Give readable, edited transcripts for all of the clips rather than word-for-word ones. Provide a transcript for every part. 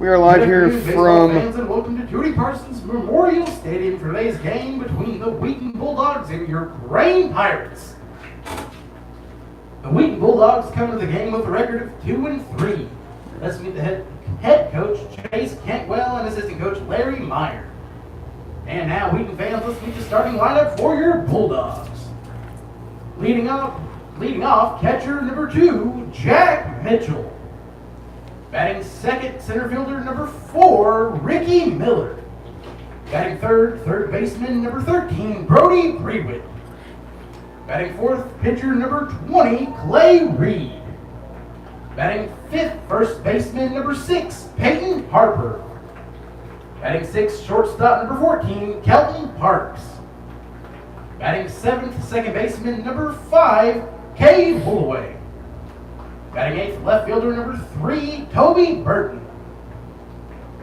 We are live here from fans, and welcome to Judy Parsons Memorial Stadium for today's game between the Wheaton Bulldogs and your Crane Pirates. The Wheaton Bulldogs come to the game with a record of 2-3. Let's meet the head coach Chase Cantwell and assistant coach Larry Meyer. And now, Wheaton fans, let's meet the starting lineup for your Bulldogs. Leading off, catcher number 2, Jack Mitchell. Batting second, center fielder number 4, Ricky Miller. Batting third baseman number 13, Brody Brewitt. Batting fourth, pitcher number 20, Clay Reed. Batting fifth, first baseman number 6, Peyton Harper. Batting sixth, shortstop number 14, Kelton Parks. Batting seventh, second baseman number 5, Kay Holloway. Batting eighth, left fielder number 3, Toby Burton.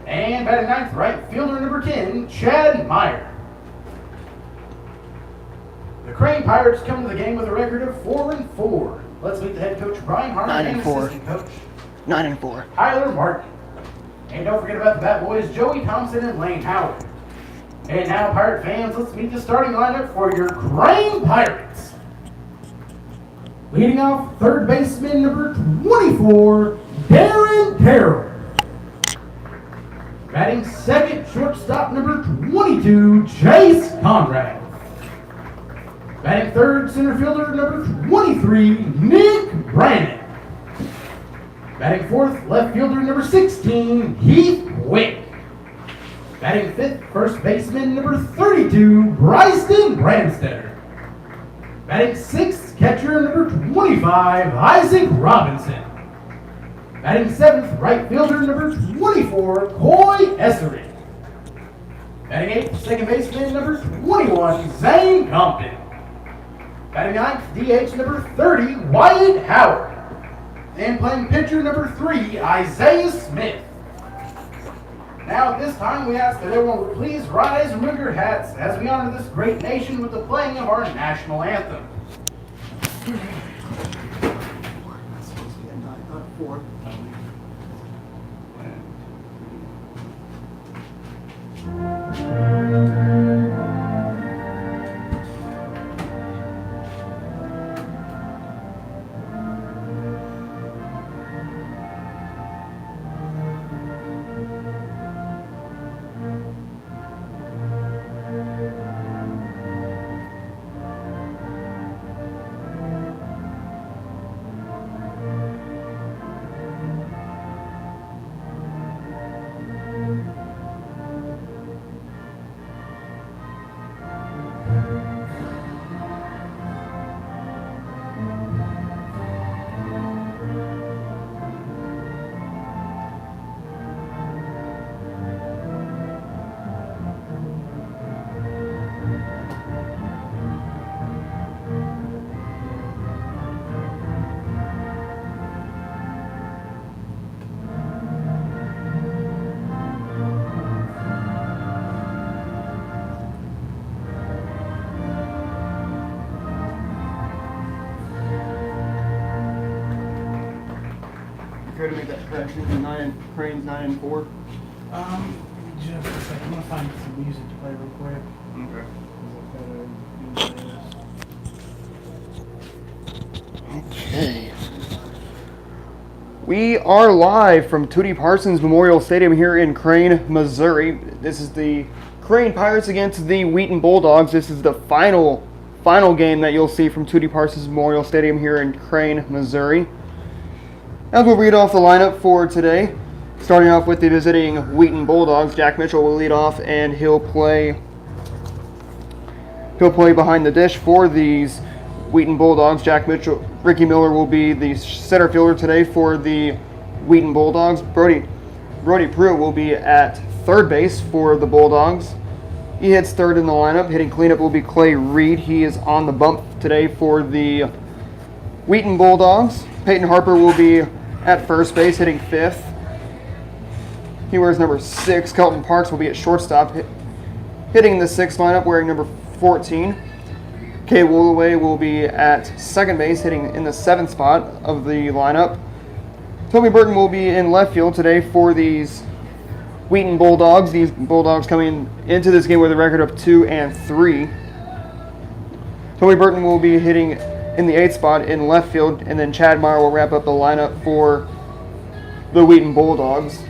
And batting ninth, right fielder number 10, Chad Meyer. The Crane Pirates come to the game with a record of 4-4. Let's meet the head coach Brian Harmon and assistant coach 9-4. Tyler Martin. And don't forget about the Bat Boys, Joey Thompson and Lane Howard. And now, Pirate fans, let's meet the starting lineup for your Crane Pirates. Leading off, third baseman number 24, Darren Terrell. Batting second, shortstop number 22, Chase Conrad. Batting third, center fielder number 23, Nick Brannon. Batting fourth, left fielder number 16, Heath Wick. Batting fifth, first baseman number 32, Bryson Brandstetter. Batting sixth, catcher number 25, Isaac Robinson. Batting seventh, right fielder number 24, Coy Essery. Batting eighth, second baseman number 21, Zane Compton. Batting ninth, DH number 30, Wyatt Howard. And playing pitcher number 3, Isaiah Smith. Now at this time, we ask that everyone would please rise and remove your hats as we honor this great nation with the playing of our national anthem. Care to make that correction to Crane's 9-4? Just a second. I'm gonna find some music to play real quick. Okay. We are live from Tootie Parsons Memorial Stadium here in Crane, Missouri. This is the Crane Pirates against the Wheaton Bulldogs. This is the final game that you'll see from Tootie Parsons Memorial Stadium here in Crane, Missouri. As we'll read off the lineup for today, starting off with the visiting Wheaton Bulldogs, Jack Mitchell will lead off, and he'll play behind the dish for these Wheaton Bulldogs. Ricky Miller will be the center fielder today for the Wheaton Bulldogs. Brody Brewitt will be at third base for the Bulldogs. He hits third in the lineup. Hitting cleanup will be Clay Reed. He is on the bump today for the Wheaton Bulldogs. Peyton Harper will be at first base, hitting fifth. He wears number 6. Kelton Parks will be at shortstop, hitting the sixth lineup, wearing number 14. Kay Holloway will be at second base, hitting in the 7th spot of the lineup. Toby Burton will be in left field today for these Wheaton Bulldogs. These Bulldogs coming into this game with a record of 2-3. Toby Burton will be hitting in the 8th spot in left field, and then Chad Meyer will wrap up the lineup for the Wheaton Bulldogs.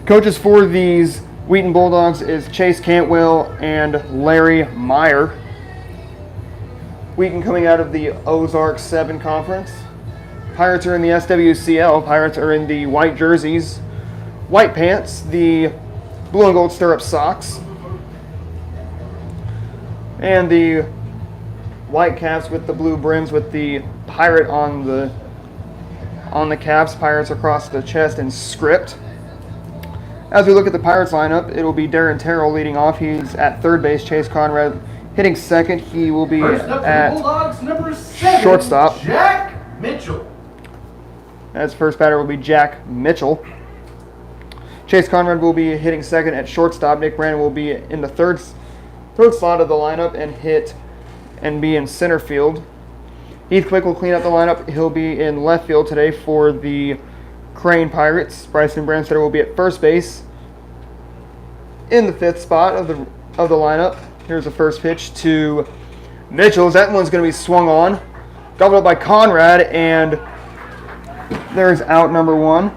Coaches for these Wheaton Bulldogs is Chase Cantwell and Larry Meyer. Wheaton coming out of the Ozarks 7 conference. Pirates are in the SWCL. Pirates are in the white jerseys, white pants, the blue and gold stirrup socks, and the white caps with the blue brims with the pirate on the caps. Pirates across the chest in script. As we look at the Pirates lineup, it will be Darren Terrell leading off. He's at third base. Chase Conrad hitting second. He will be First up for the at Bulldogs, number 7, shortstop. Jack Mitchell. As first batter will be Jack Mitchell. Chase Conrad will be hitting second at shortstop. Nick Brandon will be in the third slot of the lineup and be in center field. Heath Quick will clean up the lineup. He'll be in left field today for the Crane Pirates. Bryson Branstetter will be at first base in the 5th spot of the lineup. Here's the first pitch to Mitchell. That one's going to be swung on. Gobbled up by Conrad, and there's out number 1.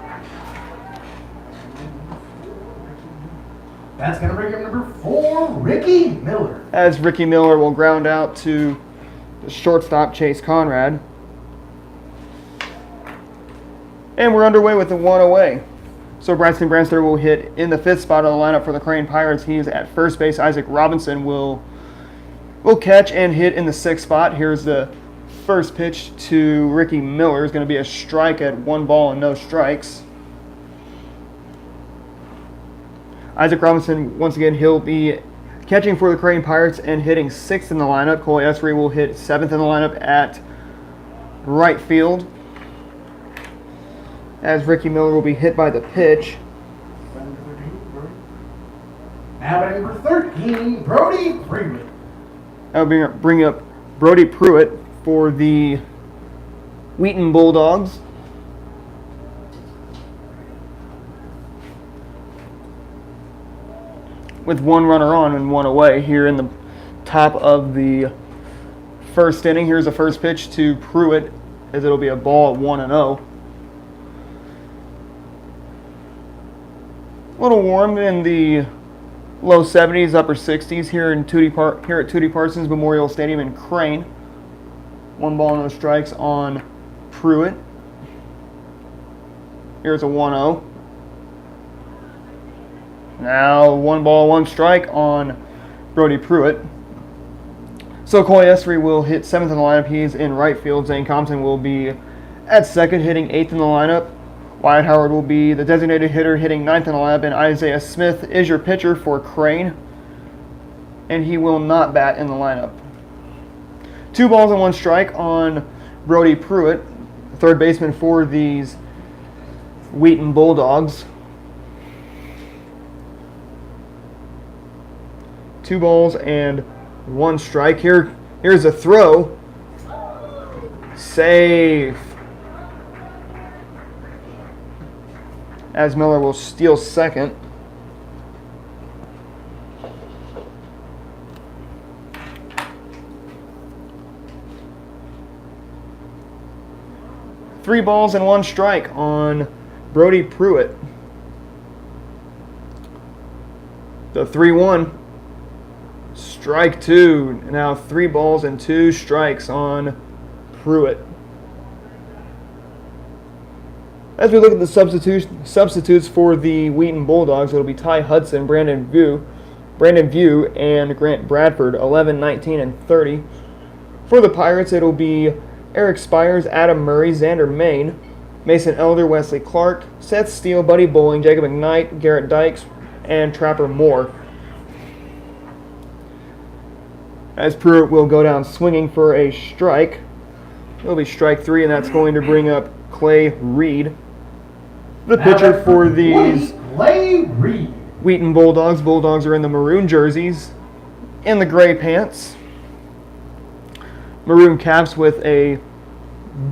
That's going to bring up number 4, Ricky Miller. As Ricky Miller will ground out to the shortstop, Chase Conrad. And we're underway with the 1 away. So Bryson Branstetter will hit in the 5th spot of the lineup for the Crane Pirates. He's at first base. Isaac Robinson will catch and hit in the 6th spot. Here's the first pitch to Ricky Miller. It's going to be a strike at 1 ball and no strikes. Isaac Robinson, once again, he'll be catching for the Crane Pirates and hitting 6th in the lineup. Cole Essery will hit 7th in the lineup at right field, as Ricky Miller will be hit by the pitch. Now at number 13, Brody Pruitt. I'll bring up Brody Pruitt for the Wheaton Bulldogs. With 1 runner on and 1 away here in the top of the first inning. Here's the first pitch to Pruitt, as it'll be a ball at 1-0. A little warm in the low 70s, upper 60s here at Tootie Parsons Memorial Stadium in Crane. 1 ball, no strikes on Pruitt. Here's a 1-0. Now 1 ball, 1 strike on Brody Pruitt. So Coy Essery will hit 7th in the lineup. He's in right field. Zane Compton will be at second, hitting 8th in the lineup. Wyatt Howard will be the designated hitter, hitting 9th in the lineup. And Isaiah Smith is your pitcher for Crane, and he will not bat in the lineup. 2 balls and 1 strike on Brody Pruitt, third baseman for these Wheaton Bulldogs. 2 balls and 1 strike. Here's a throw. Safe. As Miller will steal second. Three balls and 1 strike on Brody Pruitt. The 3-1. Strike 2. Now 3 balls and 2 strikes on Pruitt. As we look at the substitutes for the Wheaton Bulldogs, it'll be Ty Hudson, Brandon View, and Grant Bradford, 11, 19, and 30. For the Pirates, it'll be Eric Spires, Adam Murray, Xander Main, Mason Elder, Wesley Clark, Seth Steele, Buddy Bowling, Jacob McKnight, Garrett Dykes, and Trapper Moore. As Pruitt will go down swinging for a strike. It'll be strike 3, and that's going to bring up Clay Reed, the pitcher for these Clay Reed. Wheaton Bulldogs. Bulldogs are in the maroon jerseys and the gray pants. Maroon caps with a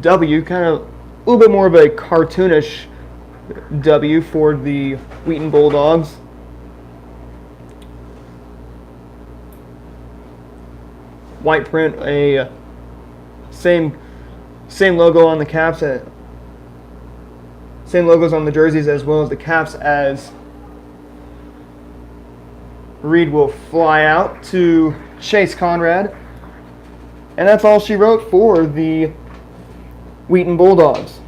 W, kind of a little bit more of a cartoonish W for the Wheaton Bulldogs. White print, a same logo on the caps, same logos on the jerseys as well as the caps, as Reed will fly out to Chase Conrad. And that's all she wrote for the Wheaton Bulldogs.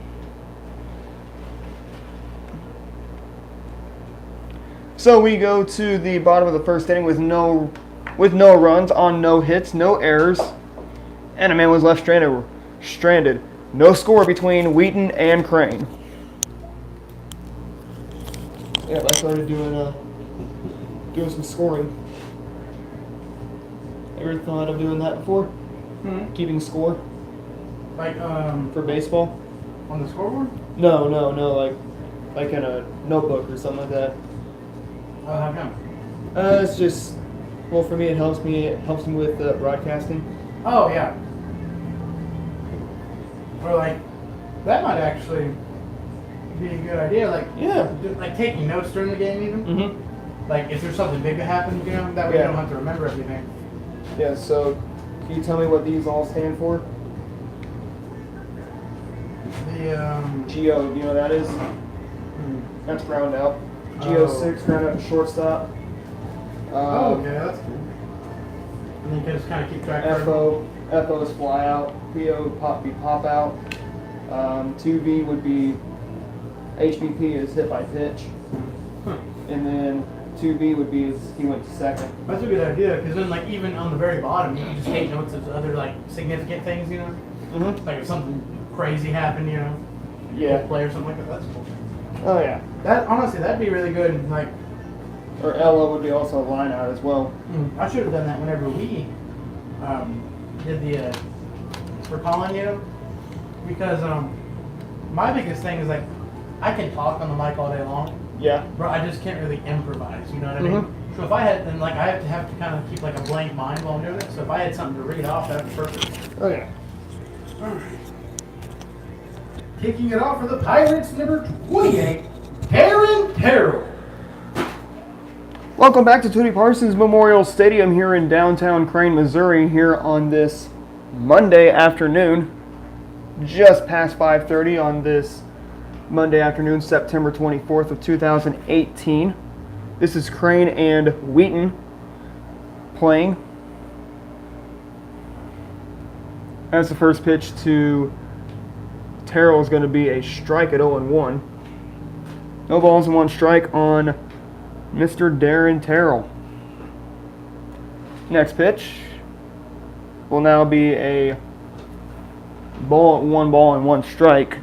So we go to the bottom of the first inning with no runs on no hits, no errors, and a man was left stranded. No score between Wheaton and Crane. Yeah, I started doing some scoring. Ever thought of doing that before? Keeping score Like for baseball? on the scoreboard? No, like in a notebook or something like that. How come? It's just, well, for me it helps me with broadcasting. Oh yeah. Or like that might actually be a good idea. Like like taking notes during the game even. Mm-hmm. Like if there's something big that happens, you know, that way you don't have to remember everything. Yeah. So, can you tell me what these all stand for? The GO. Do you know what that is? That's ground out. GO6, ground out to shortstop. okay, that's cool. And you can just kind of keep track of FO is fly out. PO pop out. 2V would be HBP is hit by pitch. And then 2B would be he went to second. That's a good idea, because then like even on the very bottom, you can just take notes of other like significant things, you know? Mm-hmm. Like if something crazy happened, you know? Yeah. Play or something like that. That's cool. Oh yeah. That honestly, that'd be really good. Like, or LO would be also a line out as well. I should have done that whenever we did the for calling, you know, because my biggest thing is like I can talk on the mic all day long, Yeah. but I just can't really improvise. You know what I mean? So if I had, then like I have to kind of keep like a blank mind while I'm doing it. So if I had something to read off, that'd be perfect. Oh yeah. All right. Kicking it off for the Pirates, number 28, Darren Terrell. Welcome back to Tony Parsons Memorial Stadium here in downtown Crane, Missouri, here on this Monday afternoon, just past 5:30 on this Monday afternoon, September 24th of 2018. This is Crane and Wheaton playing. As the first pitch to Terrell is going to be a strike at 0-1. No balls and one strike on Mr. Darren Terrell. Next pitch will now be a one ball and one strike.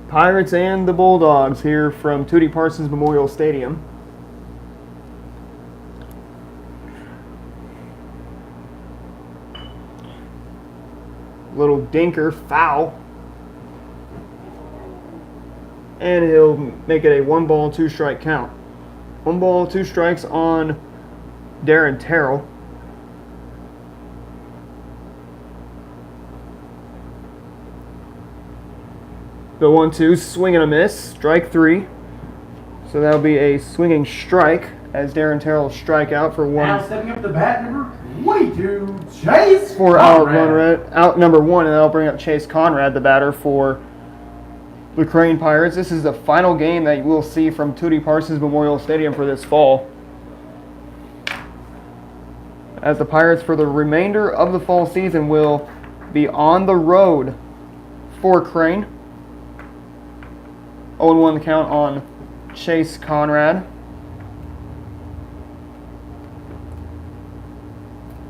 Pirates and the Bulldogs here from Tootie Parsons Memorial Stadium. Little dinker, foul. And he'll make it a 1 ball, 2 strike count. 1 ball, 2 strikes on Darren Terrell. The 1-2, swing and a miss, strike 3. So that'll be a swinging strike as Darren Terrell will strike out for one. Now stepping up the bat, number 22, Chase For out Conrad. out number 1, and that'll bring up Chase Conrad, the batter for the Crane Pirates. This is the final game that you will see from Tootie Parsons Memorial Stadium for this fall, as the Pirates for the remainder of the fall season will be on the road for Crane. 0-1 the count on Chase Conrad.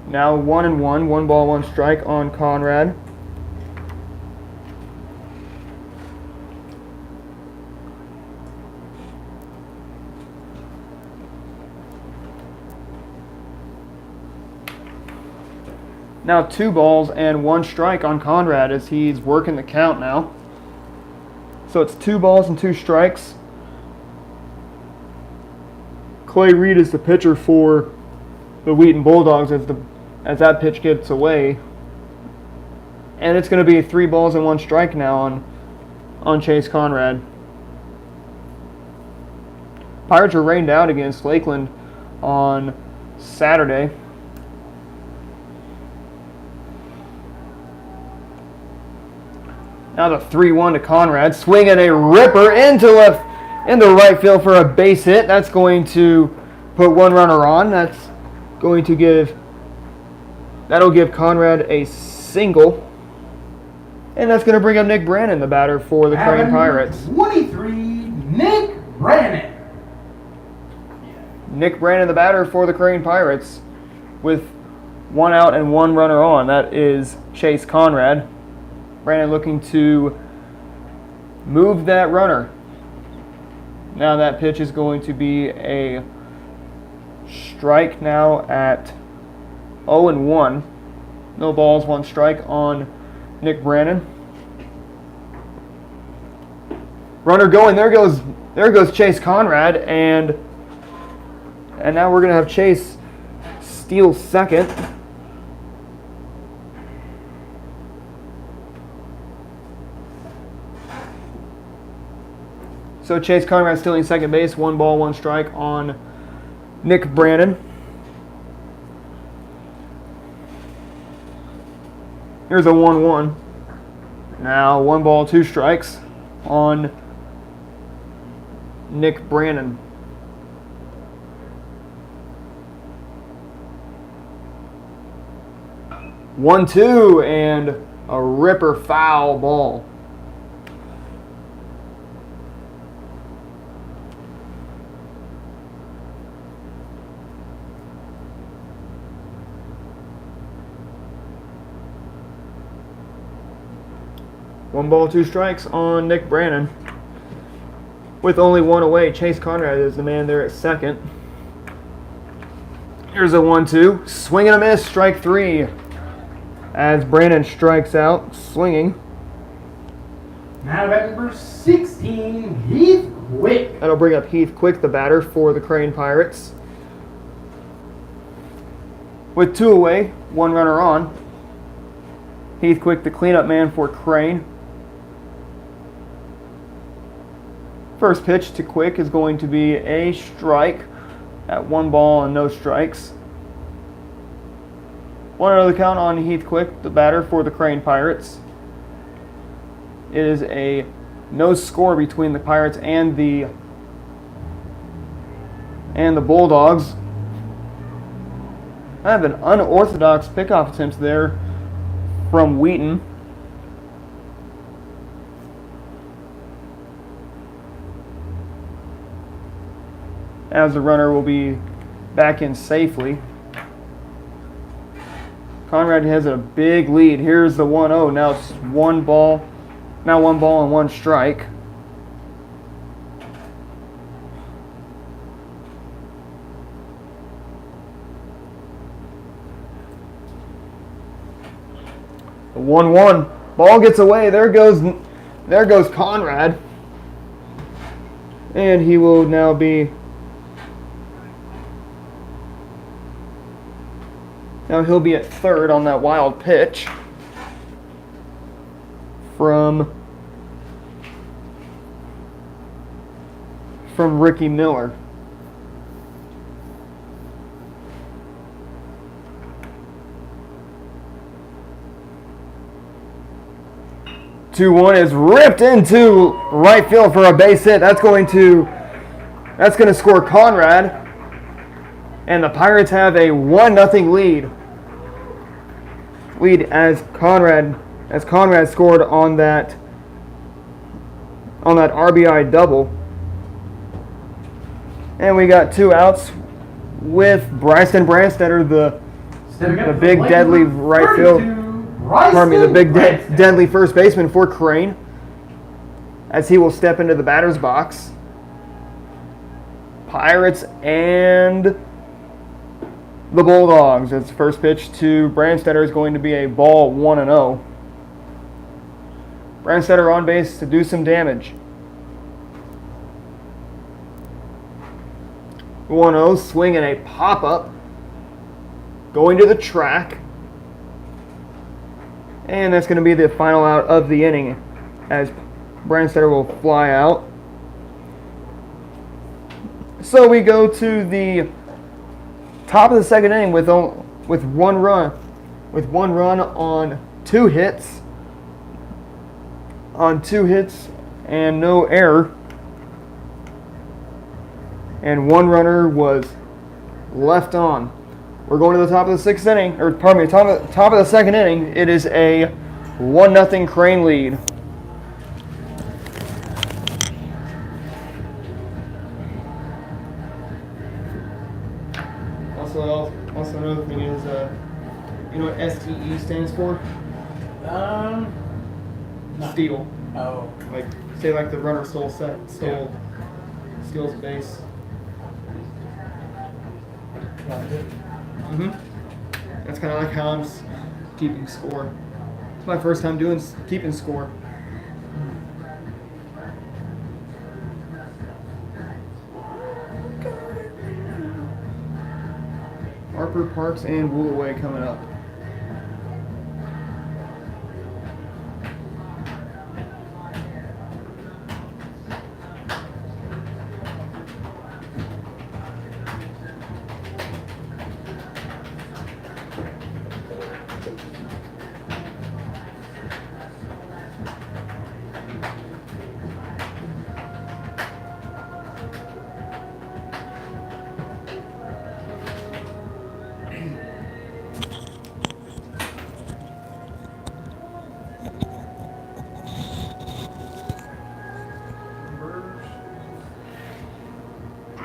Now 1-1, 1 ball, 1 strike on Conrad. Now 2 balls and 1 strike on Conrad as he's working the count now. So it's 2 balls and 2 strikes. Clay Reed is the pitcher for the Wheaton Bulldogs as that pitch gets away. And it's going to be 3 balls and 1 strike now on Chase Conrad. Pirates are rained out against Lakeland on Saturday. Now the 3-1 to Conrad, swinging a ripper into right field for a base hit. That's going to put 1 runner on. That'll give Conrad a single. And that's going to bring up Nick Brannon, the batter for the Crane Pirates. 23, Nick Brannon. Nick Brannon, the batter for the Crane Pirates, with 1 out and 1 runner on. That is Chase Conrad. Brannon looking to move that runner. Now that pitch is going to be a strike now at 0-1. No balls, 1 strike on Nick Brannon. Runner going. There goes Chase Conrad, and now we're gonna have Chase steal second. So Chase Conrad stealing second base. 1 ball, 1 strike on Nick Brannon. Here's a 1-1. Now 1 ball, 2 strikes on Nick Brannon. One, 2, and a ripper foul ball. One ball, 2 strikes on Nick Brannon. With only 1 away, Chase Conrad is the man there at second. Here's a 1-2. Swing and a miss, strike 3. As Brannon strikes out, swinging. Now at number 16, Heath Quick. That'll bring up Heath Quick, the batter for the Crane Pirates. With 2 away, 1 runner on. Heath Quick, the cleanup man for Crane. First pitch to Quick is going to be a strike at 1 ball and no strikes. 1-0 the count on Heath Quick, the batter for the Crane Pirates. It is a no score between the Pirates and the Bulldogs. I have an unorthodox pickoff attempt there from Wheaton. As the runner will be back in safely. Conrad has a big lead. Here's the 1-0. Now it's 1 ball. Now 1 ball and 1 strike. The 1-1. Ball gets away. There goes Conrad. And he will now be... Now he'll be at third on that wild pitch from Ricky Miller. Two-1 is ripped into right field for a base hit. That's going to score Conrad. And the Pirates have a 1-0 lead. As Conrad scored on that RBI double. And we got 2 outs with Bryson Branstetter, the big deadly right field. The big deadly first baseman for Crane, as he will step into the batter's box. Pirates and the Bulldogs. Its first pitch to Branstetter is going to be a ball, 1-0. Branstetter on base to do some damage. 1-0, swing and a pop-up. going to the track. And that's going to be the final out of the inning as Brandstetter will fly out. So we go to the top of the second inning with one run on two hits. And no error. And one runner was left on. We're going to the top of the sixth inning, or pardon me, top of the second inning. It is a 1-0 Crane lead. Also another thing is, you know what STE stands for? No. Steal. Oh. Like, say like the runner steals a base. That's kind of like how I'm keeping score. It's my first time keeping score. Harper, Parks, and Woolaway coming up.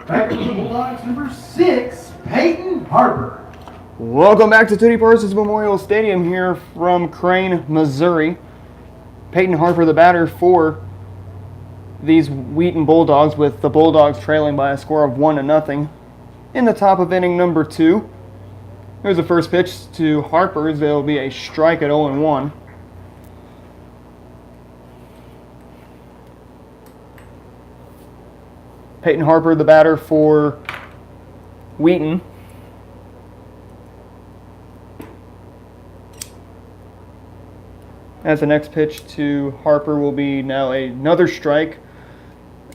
Back to the Bulldogs, number 6, Peyton Harper. Welcome back to Tootie Parsons Memorial Stadium here from Crane, Missouri. Peyton Harper, the batter for these Wheaton Bulldogs, with the Bulldogs trailing by a score of 1-0 in the top of inning number 2. Here's the first pitch to Harper. There will be a strike at 0-1. Peyton Harper, the batter for Wheaton. As the next pitch to Harper will be now another strike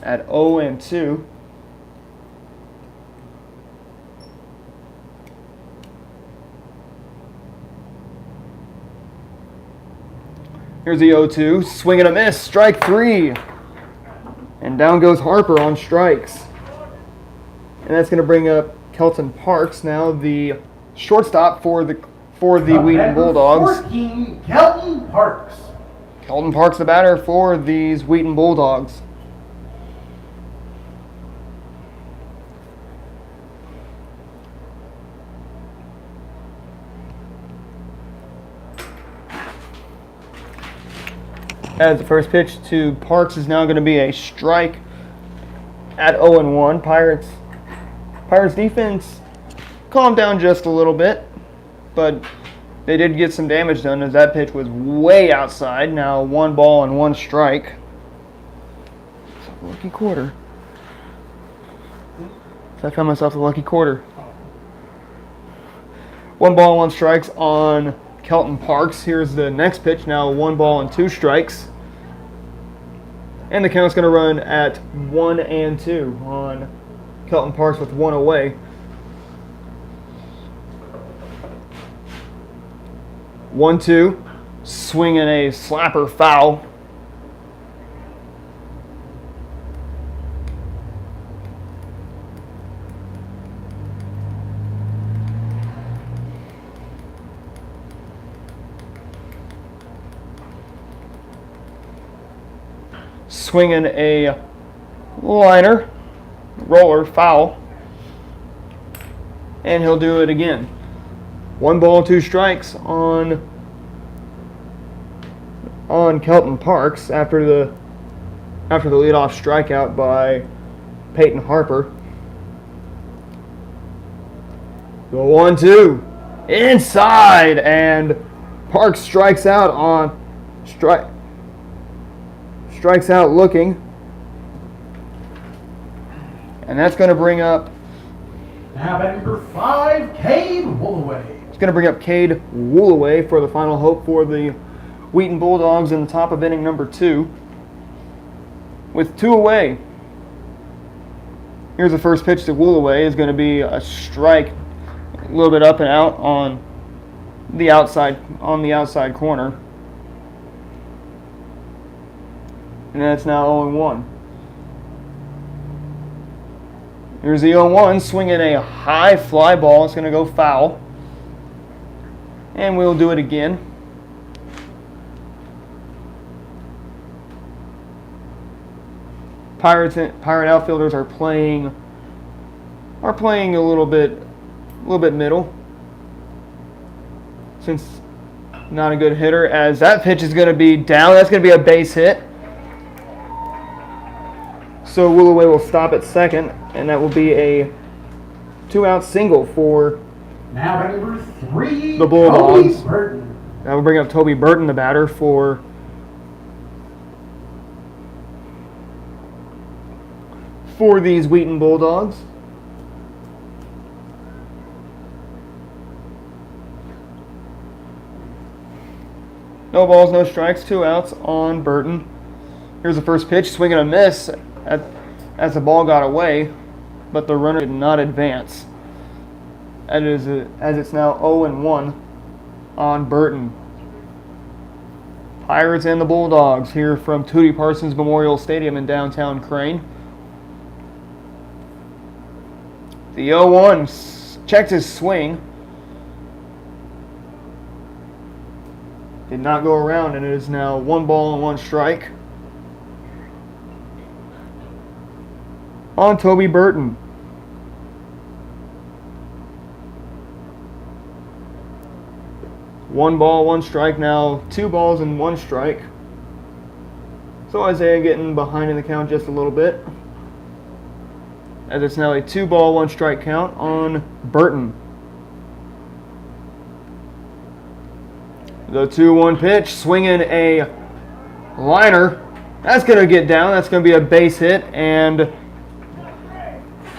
at 0-2. Here's the 0-2, swing and a miss, strike 3. And down goes Harper on strikes. And that's going to bring up Kelton Parks, now the shortstop for the Wheaton Bulldogs. 14, Kelton Parks. Kelton Parks, the batter for these Wheaton Bulldogs. As the first pitch to Parks is now going to be a strike at 0-1. Pirates defense calmed down just a little bit, but they did get some damage done as that pitch was way outside. Now 1 ball and 1 strike. Lucky quarter. So I found myself a lucky quarter. 1 ball and 1 strikes on Kelton Parks. Here's the next pitch. Now 1 ball and 2 strikes. And the count's going to run at 1-2 on Kelton Parks with 1 away. 1-2, swinging a slapper foul. Swinging a liner, roller, foul. And he'll do it again. 1 ball, 2 strikes on Kelton Parks after the leadoff strikeout by Peyton Harper. The 1-2 inside, and Parks strikes out looking, and that's going to bring up now at number 5, Cade Woolaway. going to bring up Cade Woolaway for the final hope for the Wheaton Bulldogs in the top of inning number 2. With 2 away. Here's the first pitch to Woolaway. Is going to be a strike, a little bit up and out on the outside corner. And that's now 0-1. Here's the 0-1, swinging a high fly ball. It's going to go foul. And we'll do it again. Pirate outfielders are playing a little bit middle. Since not a good hitter, as that pitch is going to be down. That's going to be a base hit. So Woolaway will stop at second, and that will be a 2-out single for Now number 3, the Bulldogs. Toby Burton. That will bring up Toby Burton, the batter, for these Wheaton Bulldogs. No balls, no strikes, 2 outs on Burton. Here's the first pitch, swing and a miss as the ball got away, but the runner did not advance. As it's now 0-1 on Burton. Pirates and the Bulldogs here from Tootie Parsons Memorial Stadium in downtown Crane. The 0-1 checked his swing. Did not go around, and it is now 1 ball and 1 strike on Toby Burton. One ball, 1 strike, now 2 balls and 1 strike. So Isaiah getting behind in the count just a little bit, as it's now a 2 ball, 1 strike count on Burton. The 2-1 pitch, swinging a liner. That's going to get down. That's going to be a base hit, and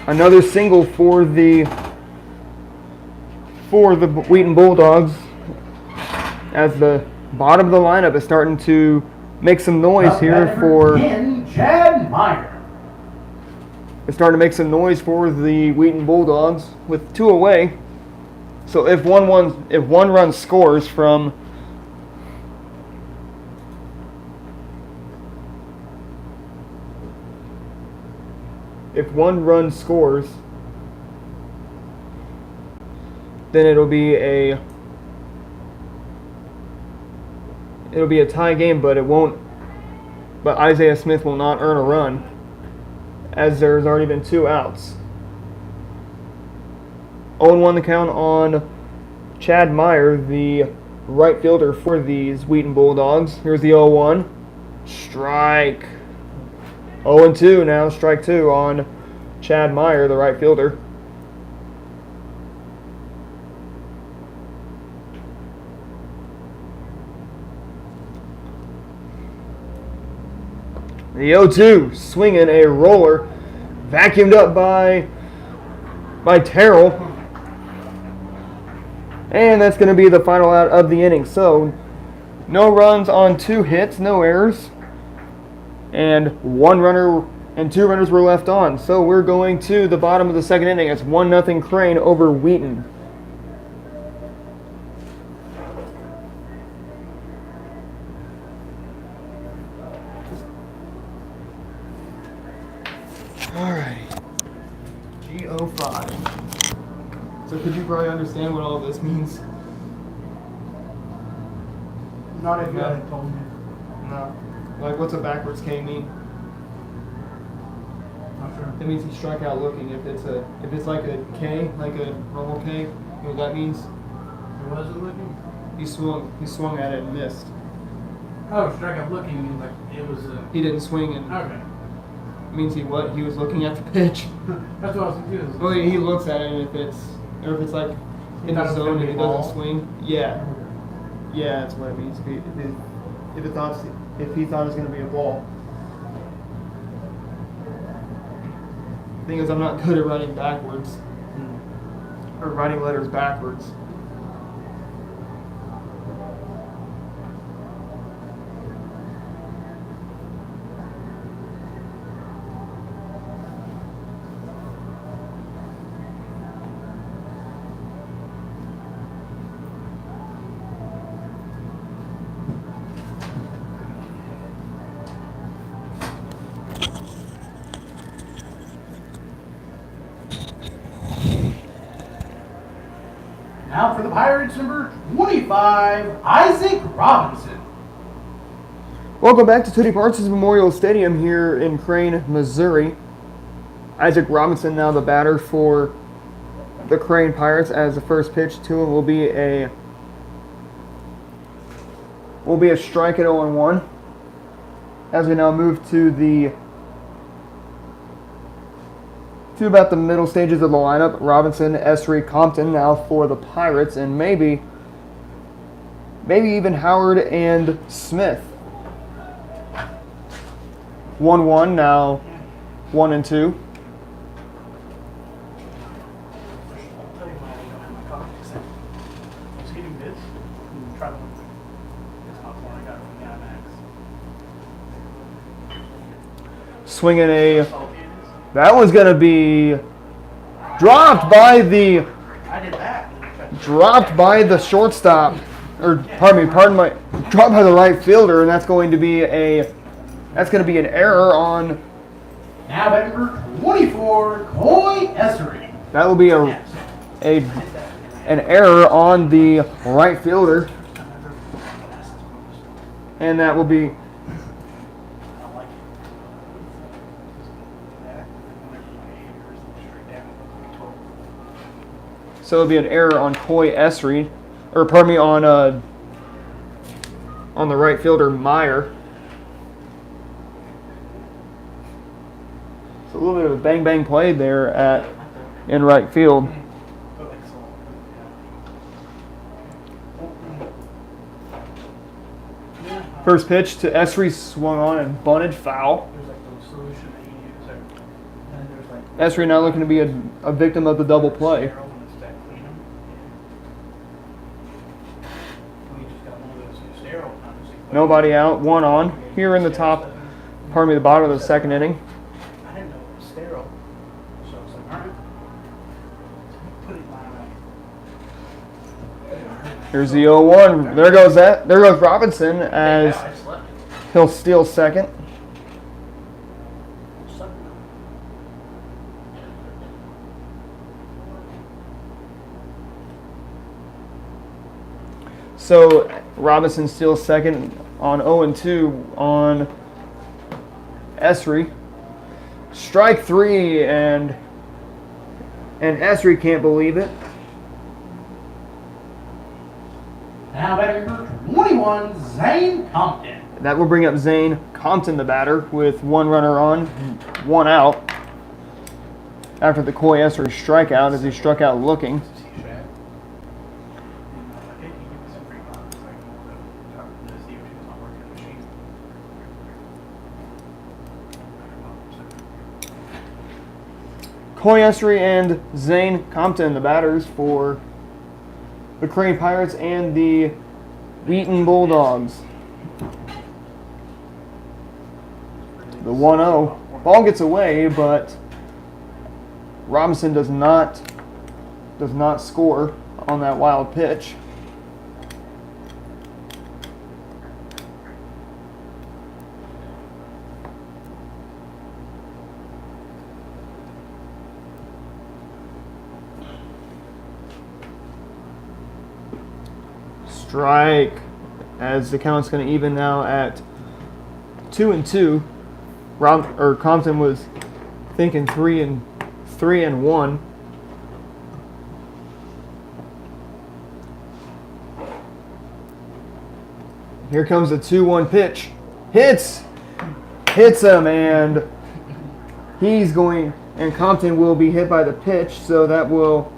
another single for the Wheaton Bulldogs, as the bottom of the lineup is starting to make some noise here for Chad Meyer. It's starting to make some noise for the Wheaton Bulldogs with 2 away. So if one run scores from then it'll be a tie game, but Isaiah Smith will not earn a run, as there's already been 2 outs. 0-1 the count on Chad Meyer, the right fielder for these Wheaton Bulldogs. Here's the 0-1. Strike. 0-2 now, strike 2 on Chad Meyer, the right fielder. The 0-2, swinging a roller, vacuumed up by Terrell. And that's going to be the final out of the inning. So, no runs on 2 hits, no errors. And 1 runner and 2 runners were left on. So we're going to the bottom of the second inning. It's 1-0 Crane over Wheaton. Alright. G05. So could you probably understand what all of this means? Not if you hadn't told me. No. Like, what's a backwards K mean? Not sure. It means he struck out looking. If it's like a K, like a normal K, you know what that means? It wasn't looking? He swung at it and missed. Oh, strike out looking means like it was He didn't swing, and okay. it means he was looking at the pitch. That's what I was confused. Well, he looks at it, and if it's like in the zone and he doesn't swing, yeah, that's what it means. If he thought it was going to be a ball. The thing is, I'm not good at writing backwards or writing letters backwards. Now for the Pirates, number 25, Isaac Robinson. Welcome back to Tootie Parsons Memorial Stadium here in Crane, Missouri. Isaac Robinson now the batter for the Crane Pirates, as the first pitch to him will be a strike at 0-1. As we now move to about the middle stages of the lineup, Robinson, Esri, Compton now for the Pirates, and maybe even Howard and Smith. 1-1 now, 1 and 2. I'll tell you why I don't have my coffee. I was getting this and try to look. It's not one I got from the IMAX. Swinging a. Salty it is. That one's going to be dropped by the I did that. shortstop, or pardon my, dropped by the right fielder, and that's going to be an error on. Now batting number 24, Coy Essery. That will be an error on the right fielder, and that will be. I don't like it. That, whenever my haters look straight down, it looks like So it'll be an error on Coy Esri, or pardon me, on the right fielder Meyer. So a little bit of a bang play there in right field. First pitch to Esri, swung on and bunted, foul. there's like the solution that you use. And there's like Esri now looking to be a victim of the double play. sterile when it's that clean 'em. We just got one of those sterile times. Nobody out, one on. Here in the the bottom of the second inning. I didn't know it was sterile, so I was like, all right, put it in my way. Here's the 0-1. There goes Robinson as I just left it. he'll steal second. So Robinson steals second on 0-2 on Esri. Strike 3, and Esri can't believe it. Now batting number 21, Zane Compton. That will bring up Zane Compton, the batter, with one runner on, one out. After the Coy Esri strikeout, as he struck out looking. Coy Esri and Zane Compton, the batters for the Crane Pirates and the Wheaton Bulldogs. The 1-0. Ball gets away, but Robinson does not score on that wild pitch. Strike, as the count's going to even now at 2-2. Compton was thinking 3-1. Here comes the 2-1 pitch. Hits him, and Compton will be hit by the pitch, so that will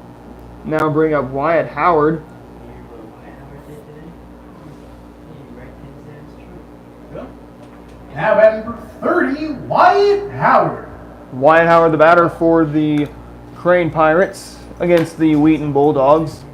now bring up Wyatt Howard. Now batting number 30, Wyatt Howard. Wyatt Howard, the batter for the Crane Pirates against the Wheaton Bulldogs.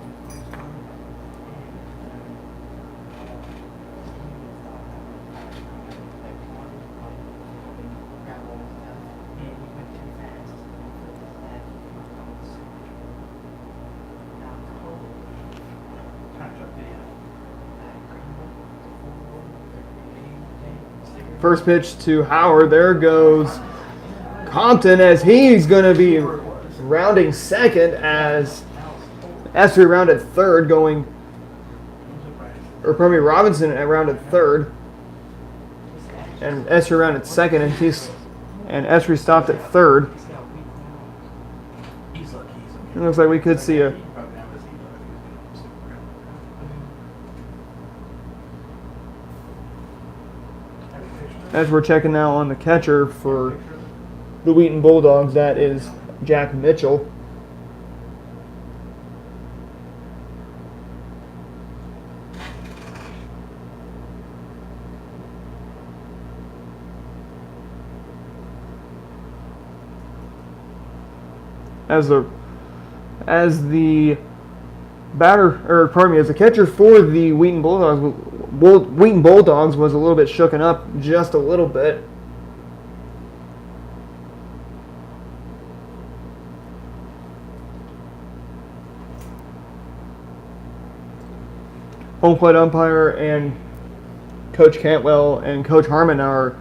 First pitch to Howard. There goes Compton, as he's going to be rounding second, as Esri around at third, going, or pardon me, Robinson around at third, and Esri around at second, and Esri stopped at third. It looks like we could see a. As we're checking now on the catcher for the Wheaton Bulldogs, that is Jack Mitchell. As the catcher for the Wheaton Bulldogs was a little bit shooken up just a little bit. Home plate umpire and Coach Cantwell and Coach Harmon are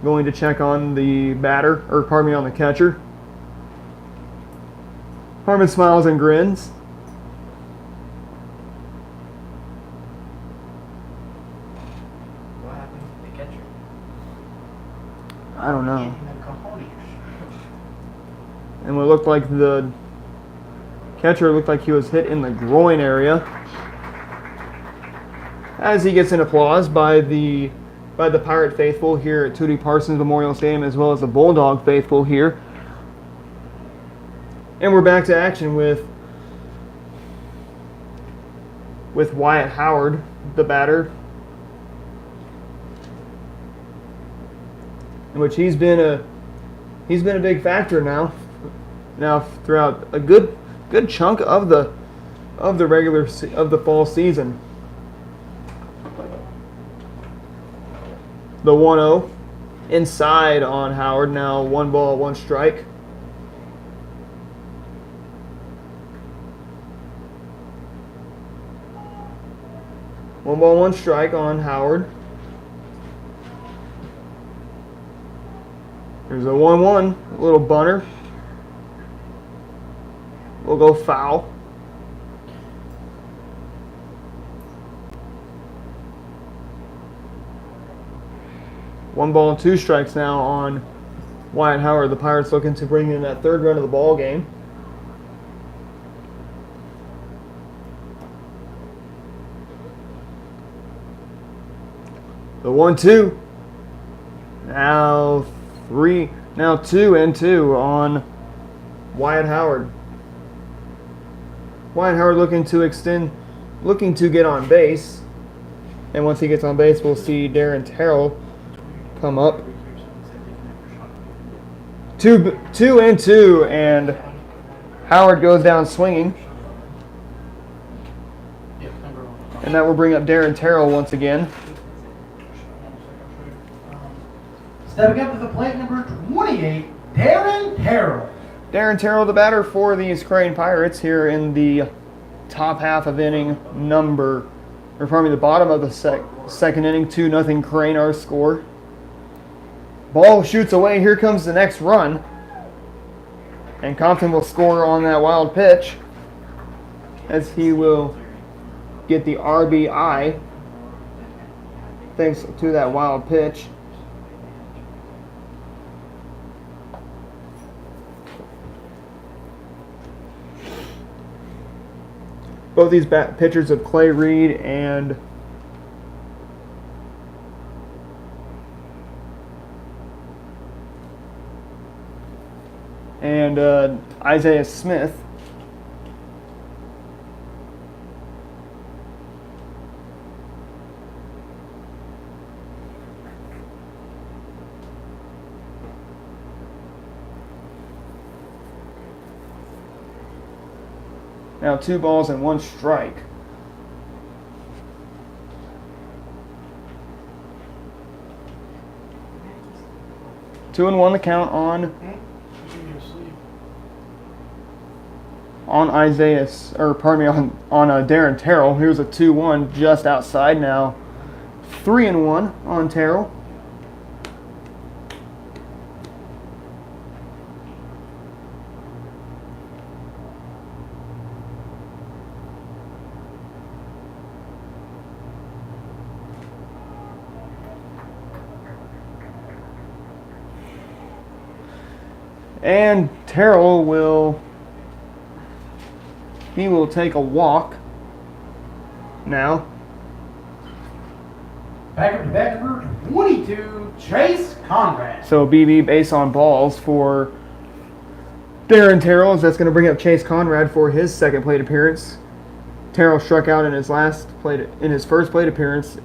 going to check on the on the catcher. Harmon smiles and grins. What happened to the catcher? I don't know. And what looked like the catcher looked like he was hit in the groin area. As he gets an applause by the Pirate faithful here at Tootie Parsons Memorial Stadium, as well as the Bulldog faithful here. And we're back to action with Wyatt Howard, the batter, in which he's been a big factor now throughout a good chunk of the fall season. The 1-0 inside on Howard, now 1 ball, 1 strike. One ball, 1 strike on Howard. There's a 1-1, a little bunter. We'll go foul. One ball and 2 strikes now on Wyatt Howard. The Pirates looking to bring in that 3rd run of the ball game. The 1-2. Now 2-2 on Wyatt Howard. Wyatt Howard looking to get on base. And once he gets on base, we'll see Darren Terrell come up. 2-2, and Howard goes down swinging. And that will bring up Darren Terrell once again. Stepping up to the plate, number 28, Darren Terrell. Darren Terrell, the batter for these Crane Pirates here in the top half of the bottom of the second inning. 2-0 Crane, our score. Ball shoots away. Here comes the next run. And Compton will score on that wild pitch, as he will get the RBI thanks to that wild pitch. Both these pitchers of Clay Reed and Isaiah Smith. Now 2 balls and 1 strike. Two and 1 the count on Darren Terrell. Here's a 2-1 just outside now. 3-1 on Terrell. And Terrell will take a walk now. Back up to back number 22, Chase Conrad. So BB base on balls for Darren Terrell, as that's going to bring up Chase Conrad for his second plate appearance. Terrell struck out in his first plate appearance,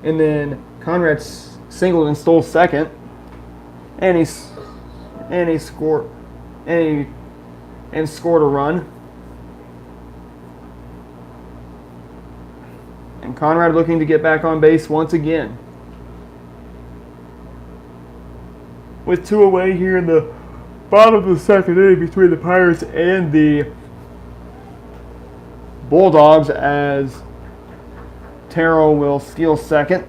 and then Conrad singled and stole second, and he scored a run. And Conrad looking to get back on base once again. With 2 away here in the bottom of the second inning between the Pirates and the Bulldogs, as Terrell will steal second.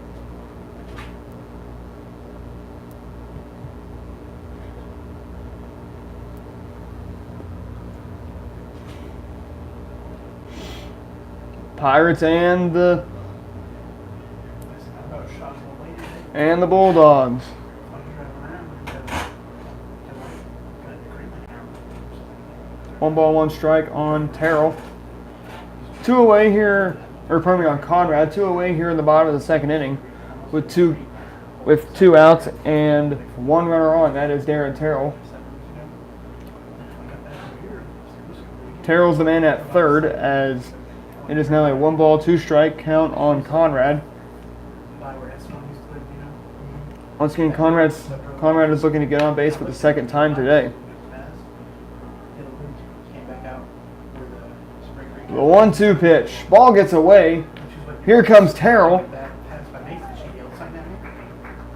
Pirates and the Bulldogs. 1 ball, 1 strike on Terrell. 2 away here, on Conrad. 2 away here in the bottom of the second inning, with two outs and 1 runner on. That is Darren Terrell. Terrell's the man at third, as it is now a 1 ball, 2 strike count on Conrad. Once again, Conrad is looking to get on base for the second time today. The 1-2 pitch. Ball gets away. Here comes Terrell.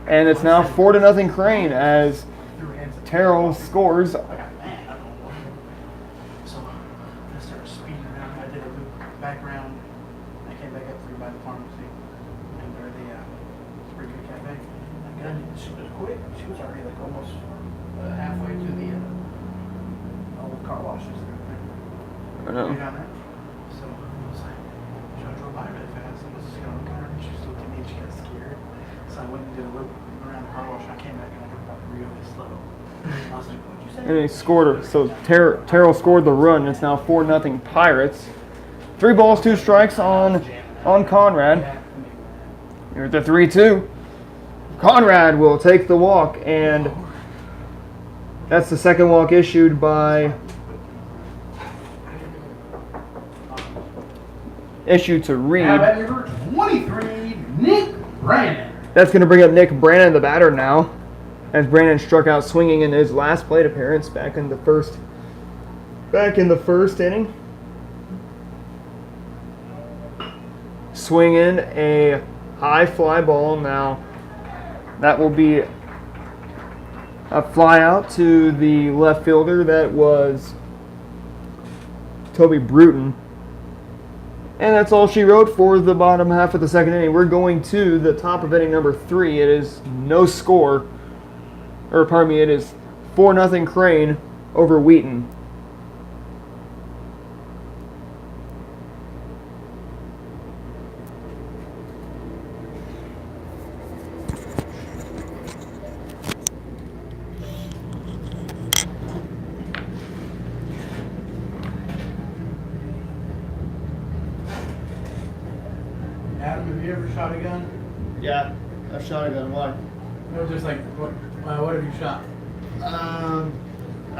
And it's now 4-0 Crane, as Terrell scores. Back around, I came back up through by the pharmacy and where the Spring Creek Cafe. I got in, she was quick. She was already like almost halfway to the old car washes and everything. I know. Down there. So I was like, she drove by really fast. I was just going to look at her and she just looked at me and she got scared. So I went and did a loop around the car wash. I came back and I got about really slow. I was like, what'd you say? And he scored. So Terrell scored the run. It's now 4-0 Pirates. 3 balls, 2 strikes on Conrad. Here at the 3-2. Conrad will take the walk, and that's the second walk issued to Reed. Now at number 23, Nick Brandon. That's going to bring up Nick Brandon, the batter now, as Brandon struck out swinging in his last plate appearance back in the first inning. Swing in a high fly ball now. That will be a fly out to the left fielder. That was Toby Bruton. And that's all she wrote for the bottom half of the second inning. We're going to the top of inning number 3. It is no score. It is 4-0 Crane over Wheaton. Adam, have you ever shot a gun? Yeah, I've shot a gun. Why? No, just like, what have you shot? I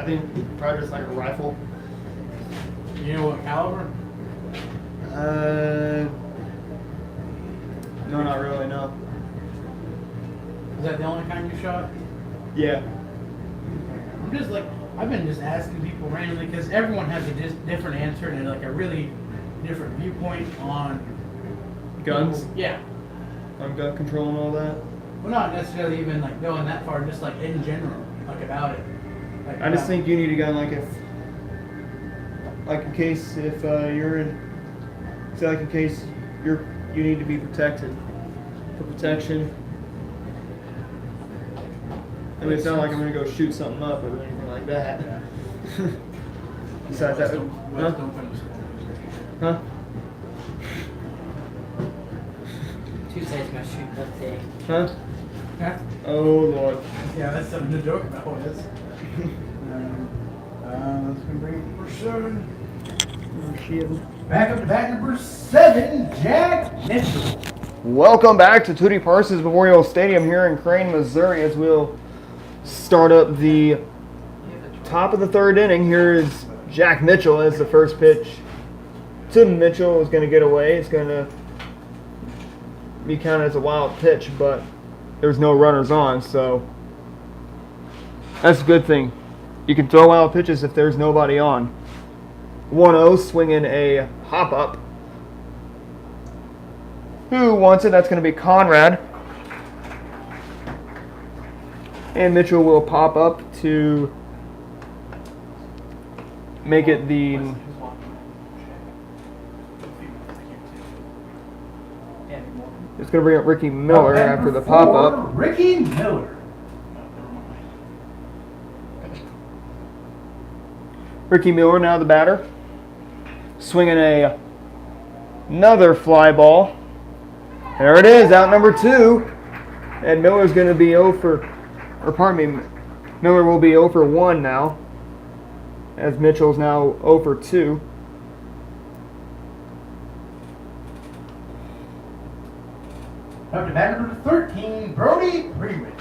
think probably just like a rifle. You know what caliber? No, not really, no. Is that the only kind you shot? Yeah. I'm just like, I've been just asking people randomly because everyone has a different answer and like a really different viewpoint on Guns? people. Yeah. On gun control and all that? Well, not necessarily even like going that far, just like in general, like about it. Like I just think you need a gun in case you need to be protected. For protection. I mean, it's not like I'm gonna go shoot something up or anything like that. Yeah. Besides that, West don't finish school. huh? Tuesday's my shoot up day. Huh? Yeah. Oh Lord. Yeah, that's something to joke about. That's going to bring it number 7. Shield. Back up to bat number 7, Jack Mitchell. Welcome back to Tootie Parsons Memorial Stadium here in Crane, Missouri, as we'll start up the top of the 3rd inning. Here is Jack Mitchell as the first pitch. Tim Mitchell is going to get away. It's going to be counted as a wild pitch, but there's no runners on, so that's a good thing. You can throw wild pitches if there's nobody on. 1-0, swinging a hop-up. Who wants it? That's going to be Conrad. And Mitchell will pop up to make it the... It's going to bring up Ricky Miller after the pop-up. Ricky Miller. Ricky Miller now the batter. Swinging another fly ball. There it is, out number 2. And Miller's going to be 0 for, or pardon me, Miller will be 0 for 1 now, as Mitchell's now 0 for 2. Up to batter number 13, Brody Prewitt.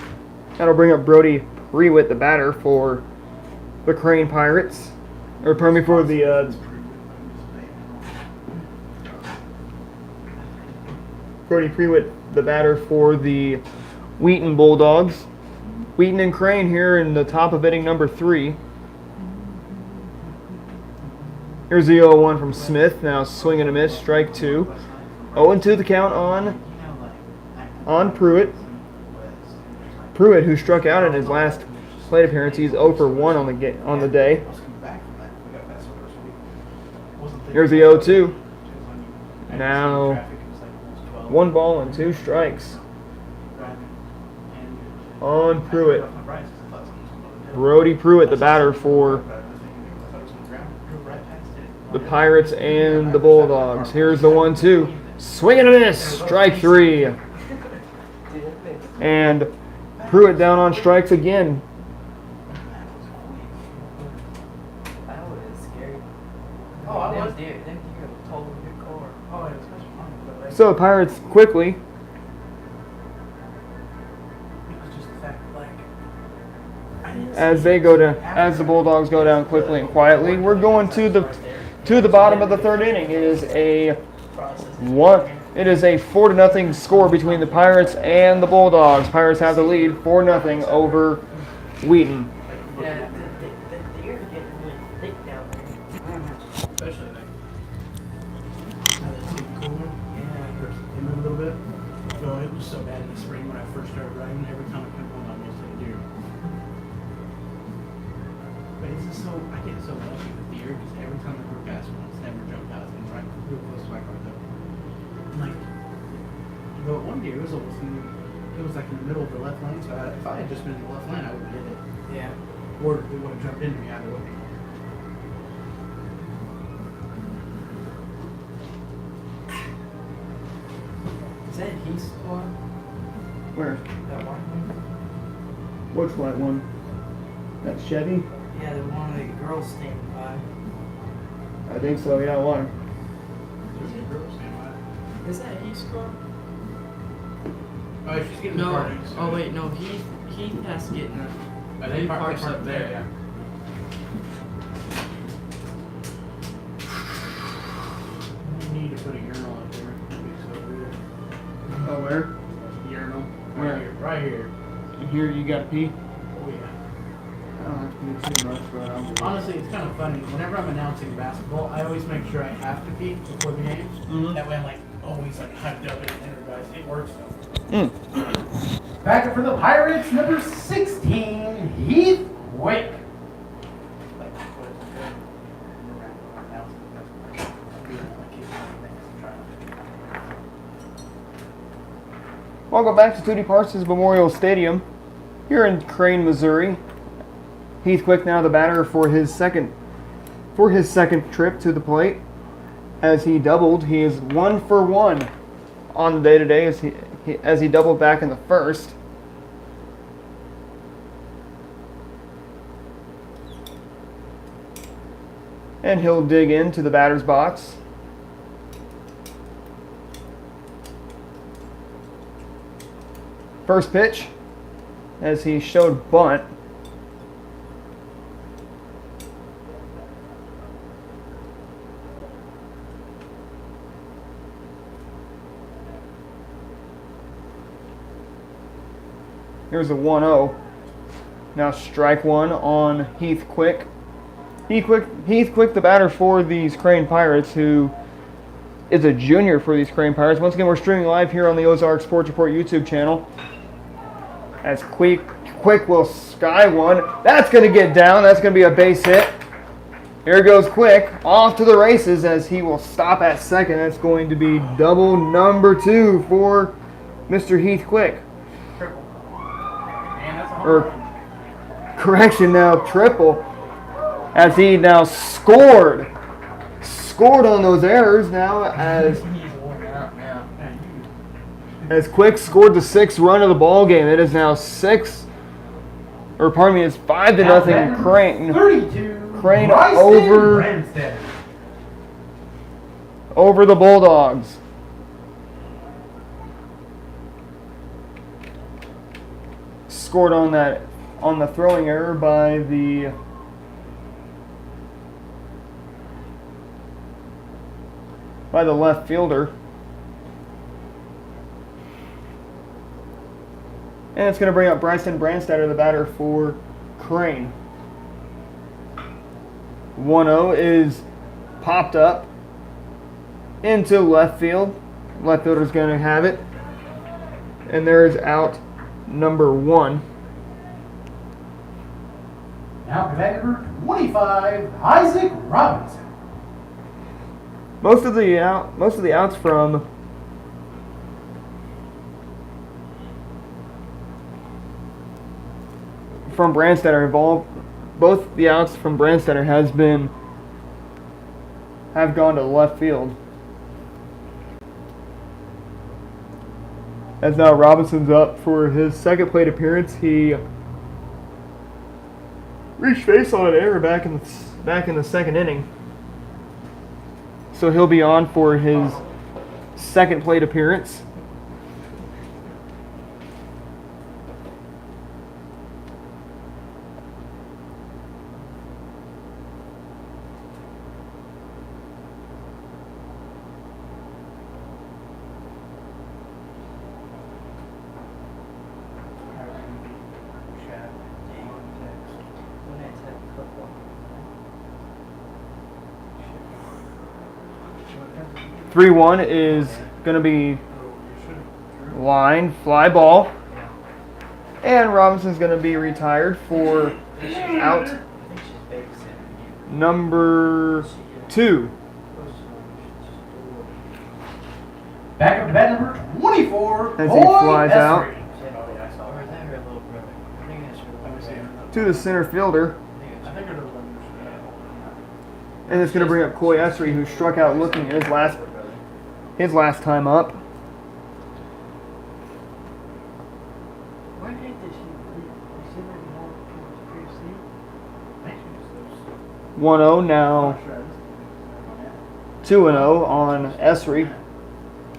That'll bring up Brody Prewitt, the batter for the Crane Pirates. Or pardon me, for the Brody Prewitt, the batter for the Wheaton Bulldogs. Wheaton and Crane here in the top of inning number 3. Here's the 0-1 from Smith. Now swing and a miss, strike 2. 0-2 the count on Prewitt. Prewitt, who struck out in his last plate appearance, he's 0 for 1 on the day. Here's the 0-2. Now 1 ball and 2 strikes on Prewitt. Brody Prewitt, the batter for the Pirates and the Bulldogs. Here's the 1-2. Swing and a miss. Strike 3. And Prewitt down on strikes again. So Pirates quickly, as the Bulldogs go down quickly and quietly. We're going to the bottom of the 3rd inning. It is a 4-0 score between the Pirates and the Bulldogs. Pirates have the lead 4-0 over Wheaton. Yeah, the ears are getting really thick down there. Especially like now that it's getting cooler. In a little bit. So it was so bad in the spring when I first started riding. Every time I come home, I almost hit a deer. But it's just so I get so lucky with deer because every time I go past one, it's never jumped out. It's right real close to my car though. Like, but one deer was almost it was like in the middle of the left lane. So if I had just been in the left lane, I would have hit it. Yeah. Or it would have jumped into me either way. Is that Heath squad? Where? That one? Which white one? That's Chevy? Yeah, the one the girls standing by. I think so, yeah, why? Is that Heath squad? Oh, she's getting No. the parties. Oh wait, no. Heath has to get in the. They He park parks up there. Yeah. You need to put a urinal up there. It'd be so weird. Oh, where? Urinal. Where? Right here. Right here. Here you got pee? Oh yeah. I don't have to do too much, but Honestly, it's kind of funny. Whenever I'm announcing basketball, I always make sure I have to pee before the game. Mhm. That way I'm like always like hyped up and energized. It works though. Back up for the Pirates, number 16, Heath Wick. Like, what is it good? Announcing, that's what I do. I keep trying to Welcome back to Tootie Parsons Memorial Stadium here in Crane, Missouri. Heath Quick now the batter for his second trip to the plate. As he doubled, he is 1 for 1 on the day today as he doubled back in the first. And he'll dig into the batter's box. First pitch, as he showed bunt. Here's a 1-0. Now strike one on Heath Quick. Heath Quick, the batter for these Crane Pirates, who is a junior for these Crane Pirates. Once again, we're streaming live here on the Ozarks Sports Report YouTube channel. As Quick will sky one. That's going to get down. That's going to be a base hit. Here goes Quick off to the races as he will stop at second. That's going to be double number 2 for Mr. Heath Quick. Triple. And that's a home Or run. correction, now triple, as he now scored on those errors now as Quick scored the 6th run of the ball game. It is now it's 5-0 Crane. 32. Crane Bryson over the Bulldogs. Scored on the throwing error by the left fielder. And it's going to bring up Bryson Brandstatter, the batter for Crane. 1-0 is popped up into left field. Left fielder's going to have it. And there's out number 1. Now to bat number 25, Isaac Robinson. Most of the outs from Brandstatter involved. Both the outs from Brandstatter have gone to left field. As now Robinson's up for his second plate appearance. He reached base on an error back in the second inning. So he'll be on for his second plate appearance. When it's at football. 3-1 is going to be line, fly ball. And Robinson's going to be retired for out number 2. Back up to bat number 24, As he flies out to the center fielder. And it's going to bring up Coy Essery, who struck out looking at his last time up. Why did this you see 1-0 now. 2-0 on Essery.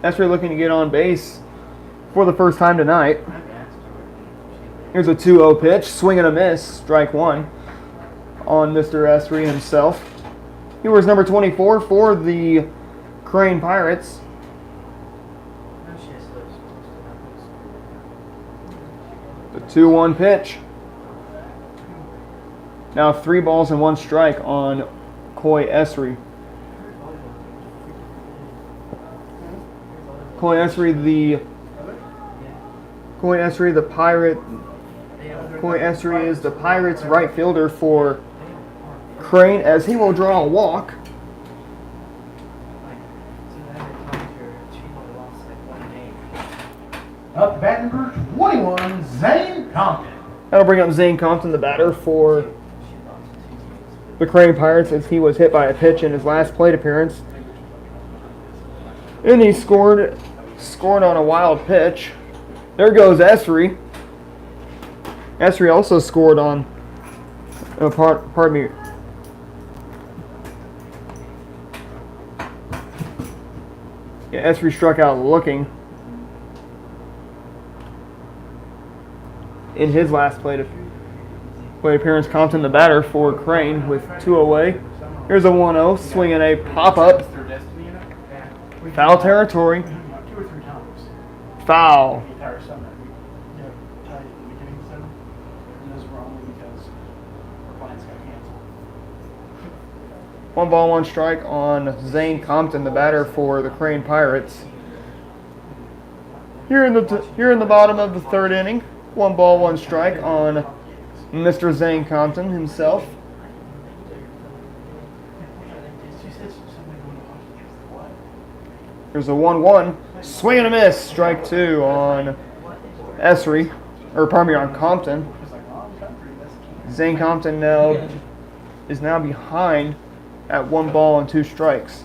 Essery looking to get on base for the first time tonight. Here's a 2-0 pitch, swing and a miss, strike 1 on Mr. Essery himself. He wears number 24 for the Crane Pirates. The 2-1 pitch. Now 3 balls and 1 strike on Coy Essery. Coy Essery, is the Pirates right fielder for Crane, as he will draw a walk. Up to bat number 21, Zane Compton. That'll bring up Zane Compton, the batter for the Crane Pirates, as he was hit by a pitch in his last plate appearance. And he scored on a wild pitch. There goes Essery. Essery also scored on Yeah, Esri struck out looking in his last plate appearance. Compton the batter for Crane with 2 away. Here's a 1-0, swinging a pop-up. It's their destiny, you know? Yeah. Foul territory. 2 or 3 times. Foul. The entire summer. We tied at the beginning of the summer. And those were only because our plans got canceled. 1 ball, 1 strike on Zane Compton, the batter for the Crane Pirates. Here in the bottom of the 3rd inning, 1 ball, 1 strike on Mr. Zane Compton himself. She said somebody going to hockey. What? Here's a 1-1, swing and a miss, strike 2 on Esri, or pardon me, on Compton. It's like wrong country. That's Kansas. Zane Compton is now behind at 1 ball and 2 strikes.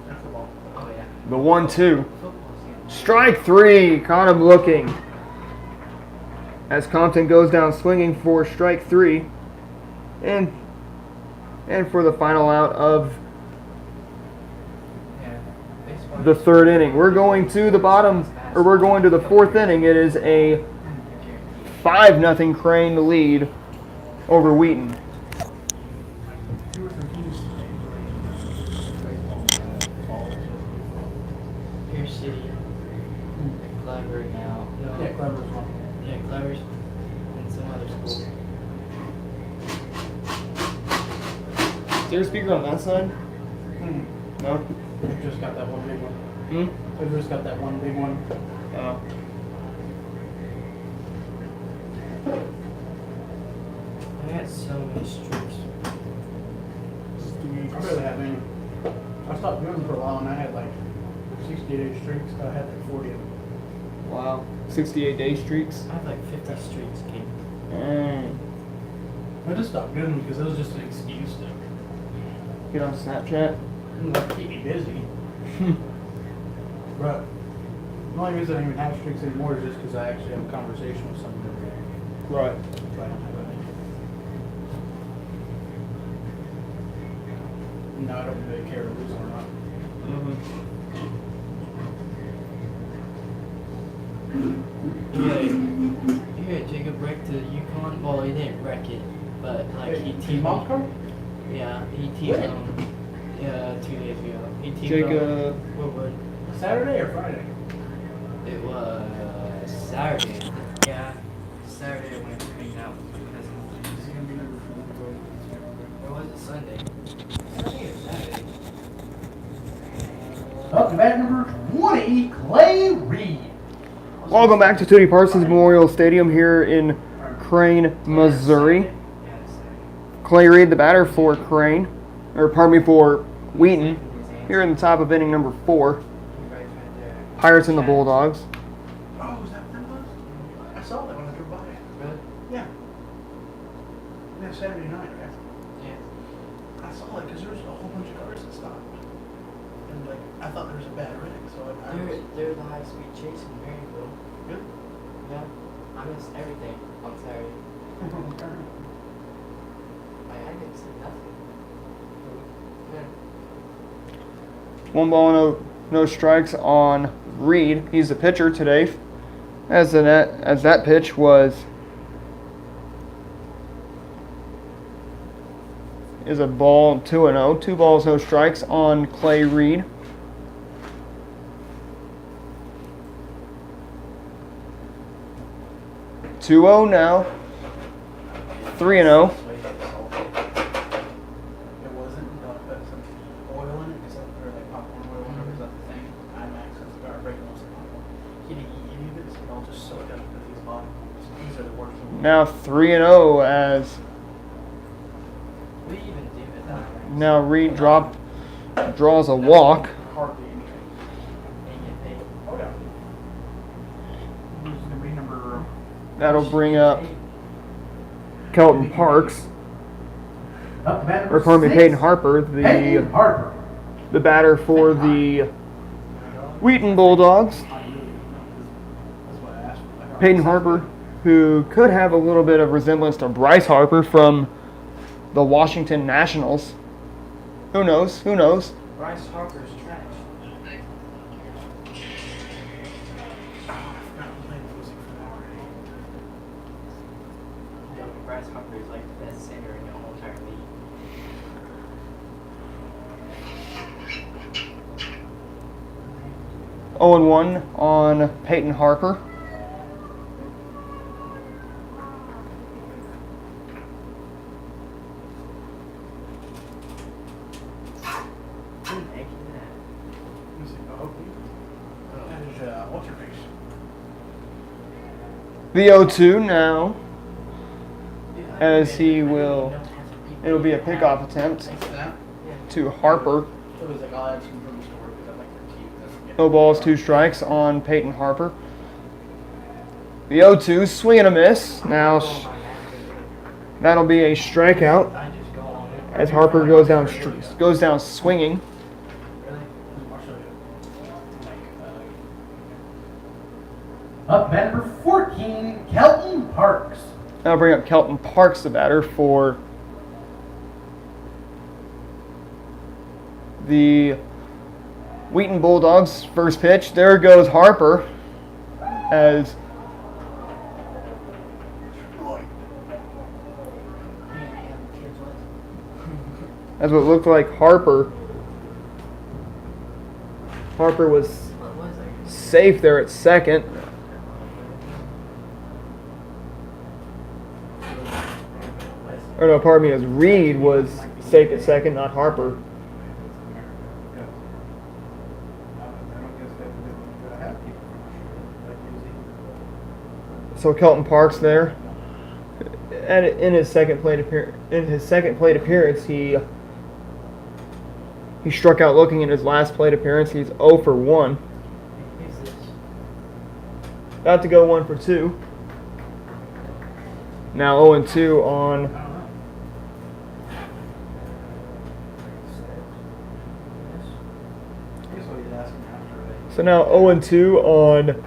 That's the ball. Oh, yeah. The 1-2. Strike 3, caught him looking. As Compton goes down swinging for strike 3. And for the final out of the 3rd inning. We're going to the 4th inning. It is a 5-0 Crane lead over Wheaton. Pierce City, Clever now. No, Yeah, Clever's one. Yeah, Clever's and some other school. Is there a speaker on that side? No? We just got that one big one. We just got that one big one. Oh. I got so many streaks. I barely have any. I stopped doing them for a while and I had like 60-day streaks. I had like 40 of them. Wow. 68-day streaks. I have like 50 streaks, kid. I just stopped doing them because it was just an excuse to Get on Snapchat. keep me busy. But the only reason I even have streaks anymore is just because I actually have a conversation with someone every day. Right. So I don't have any. No, I don't really care to lose or not. Yeah, Jacob wrecked the Yukon. Well, he didn't wreck it, but like he His teamed. mom's car? Yeah, he teamed. Yeah, 2 days ago. He teamed. Jacob. Woodward. Saturday or Friday? It was Saturday. Yeah, Saturday when I hanging out with my cousin. Is he gonna be number 4? Or was it Sunday? Sunday or Saturday? Up to bat number 20, Clay Reed. Welcome back to Tootie Parsons Memorial Stadium here in Crane, Missouri. Yeah, it's Saturday. Clay Reed, the batter for Crane, or pardon me, for Wheaton, here in the top of inning number 4. Right there. Pirates and the Bulldogs. Oh, is that what that was? I saw that when I drove by it. Really? Yeah. Yeah, Saturday night, right? Yeah. I saw it because there was a whole bunch of cars that stopped. And like, I thought there was a bad wreck, so I was... They're the high speed chase in Maryville. Good. Yeah. I missed everything on Saturday. I didn't see nothing. Yeah. 1 ball, no strikes on Reed. He's the pitcher today, as that pitch is a ball, 2-0. 2 balls, no strikes on Clay Reed. (2-0) now. 3-0. It wasn't, put some oil in it, because or like popcorn oil, whatever, is that the thing? IMAX, that's the breaking most of the popcorn. You need this, and I'll just sew it up into these bottom. These are the worst ones. Now 3-0 as We even do it that way. now Reed draws a walk. Hardly anything. And get paid. Oh, yeah. Who's gonna be number... That'll bring up Kelton Parks, Up to bat or number pardon me, 6, Peyton Harper, Peyton Harper. the batter for the Wheaton Bulldogs. That's what I asked for. Peyton Harper, who could have a little bit of resemblance to Bryce Harper from the Washington Nationals. Who knows? Who knows? Bryce Harper's trash. Yo, Bryce Harper is like the best center in the whole entire league. 0-1 on Peyton Harper. Who the heck is that? Let me see. Oh, that is, what's your face? The 0-2 now, as he will, it'll be a pickoff attempt Thanks for that. to Harper. So it was like, I'll add some from the store because I like their team. Doesn't get- No balls, 2 strikes on Peyton Harper. The 0-2, swing and a miss. Now that'll be a strikeout I just go on it. as Harper goes down swinging. Really? I'll show you. Up at number 14, Kelton Parks. I'll bring up Kelton Parks, the batter, for the Wheaton Bulldogs. First pitch. There goes Harper as what looked like Harper was What was it? safe there at second. Or no, pardon me, as Reed was safe at second, not Harper. So Kelton Parks there. And in his second plate appearance, he struck out looking in his last plate appearance. He's 0 for 1. Who's this? About to go 1 for 2. Now 0 and 2 on So now 0 and 2 on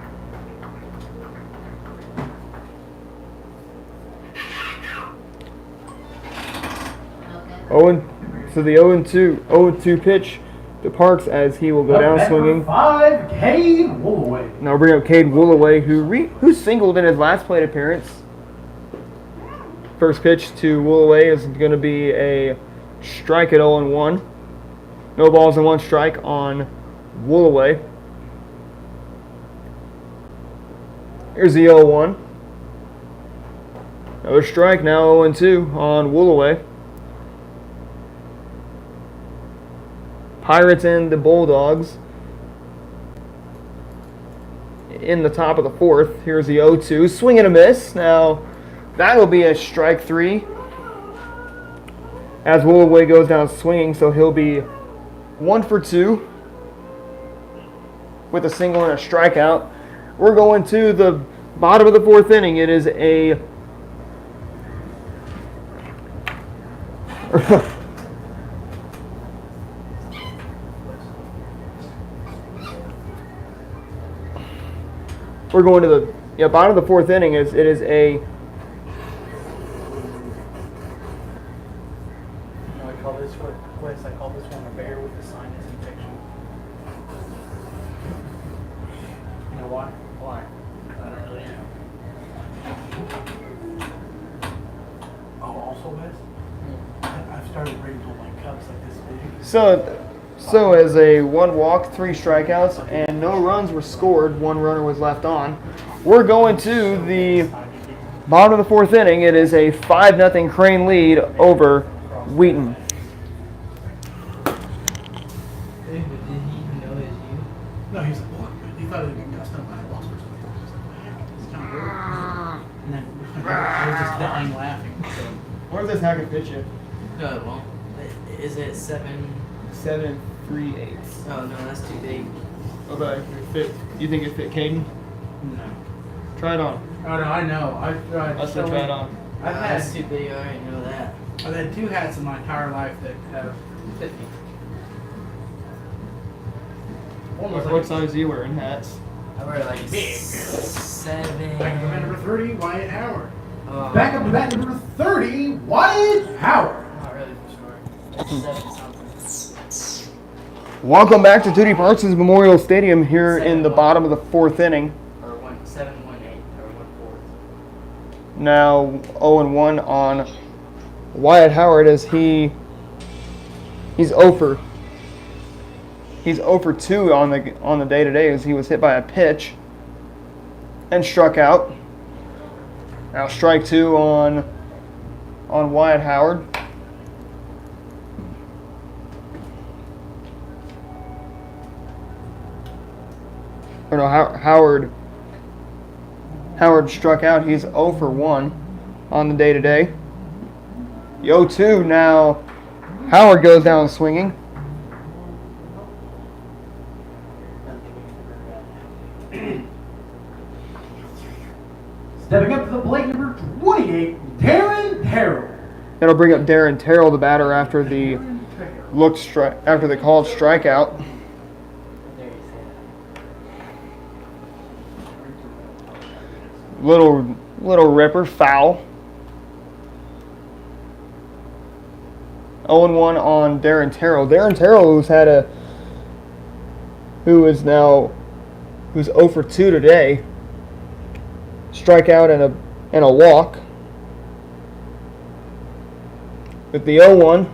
so the 0 and 2 pitch to Parks as he will go down swinging. 5, Cade Woolaway. Now bring up Cade Woolaway, who singled in his last plate appearance. First pitch to Woolaway is going to be a strike at 0 and 1. No balls and 1 strike on Woolaway. Here's the 0-1. Another strike, now 0 and 2 on Woolaway. Pirates and the Bulldogs in the top of the 4th. Here's the 0-2. Swing and a miss. Now that'll be a strike 3 as Woolaway goes down swinging, so he'll be 1 for 2 with a single and a strikeout. We're going to the bottom of the 4th inning. It is a we're going to the bottom of the 4th inning. It is a I call this place. I call this one a bear with a sinus infection. You know why? Why? I don't really know. Oh, also, Wes, I've started bringing home my cups like this big. So as a 1 walk, 3 strikeouts, and no runs were scored. 1 runner was left on. We're going to the bottom of the 4th inning. It is a 5-0 Crane lead over Wheaton. Did he even know it was you? No, he's like, well, he thought it would be custom by a lost or something. I was just like, what? It's kind of weird. And then I was just dying laughing. So. Where's this hacker pitch you? No, well, is it 7? 7 3/8. Oh no, that's too big. Okay, fit. You think it fit Caden? No. Try it on. Oh, no, I know. I've tried. I said try it on. I've That's had, too big. I already know that. I've had 2 hats in my entire life that have fit me. Almost What like size are you wearing hats? I wear like Big. 7. Back up to bat number 30, Wyatt Howard. Oh, Back up to bat number 30, Wyatt Howard. Oh, 7-something. Welcome back to Tootie Parsons Memorial Stadium here in the bottom of the fourth inning. Or 7-1-8 or 1-4. Now 0-1 on Wyatt Howard as he's 0 for 2 on the day today as he was hit by a pitch and struck out. Now strike 2 on Wyatt Howard. Or no, Howard struck out. He's 0 for 1 on the day today. The 0-2 now. Howard goes down swinging. Stepping up to the plate, number 28, Darren Terrell. That'll bring up Darren Terrell, the batter, after the called strikeout. There you see it. Little ripper, foul. 0-1 on Darren Terrell. Darren Terrell, who's 0 for 2 today. Strikeout and a walk. With the 0-1.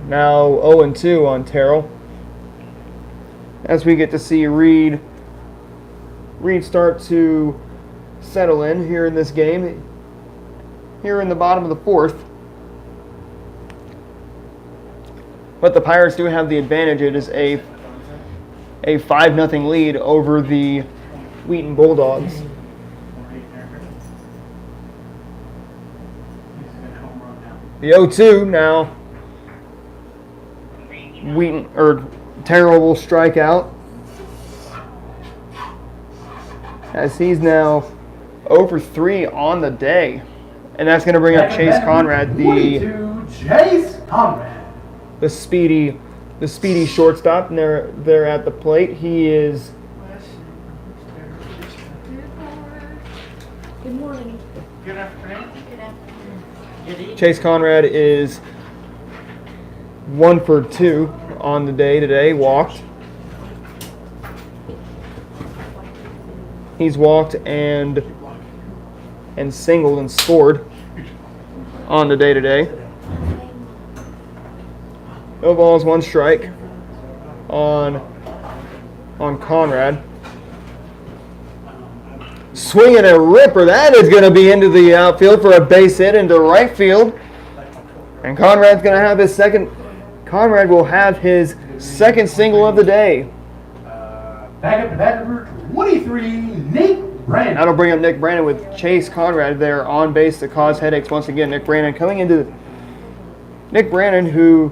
Now 0-2 on Terrell. As we get to see Reed start to settle in here in this game. Here in the bottom of the fourth. But the Pirates do have the advantage. It is a 5-0 lead over the Wheaton Bulldogs. The 0-2 now. Terrell will strike out as he's now 0 for 3 on the day, and that's going to bring up Chase Conrad, the speedy shortstop. And they're at the plate. He is. Good morning. Good afternoon. Good afternoon. Good evening. Chase Conrad is 1 for 2 on the day today. Walked. He's walked and singled and scored on the day today. No balls, 1 strike on Conrad. Swinging a ripper. That is going to be into the outfield for a base hit into right field. And Conrad will have his second single of the day. Back up to bat number 23, Nick Brandon. That'll bring up Nick Brandon with Chase Conrad there on base to cause headaches once again. Nick Brandon who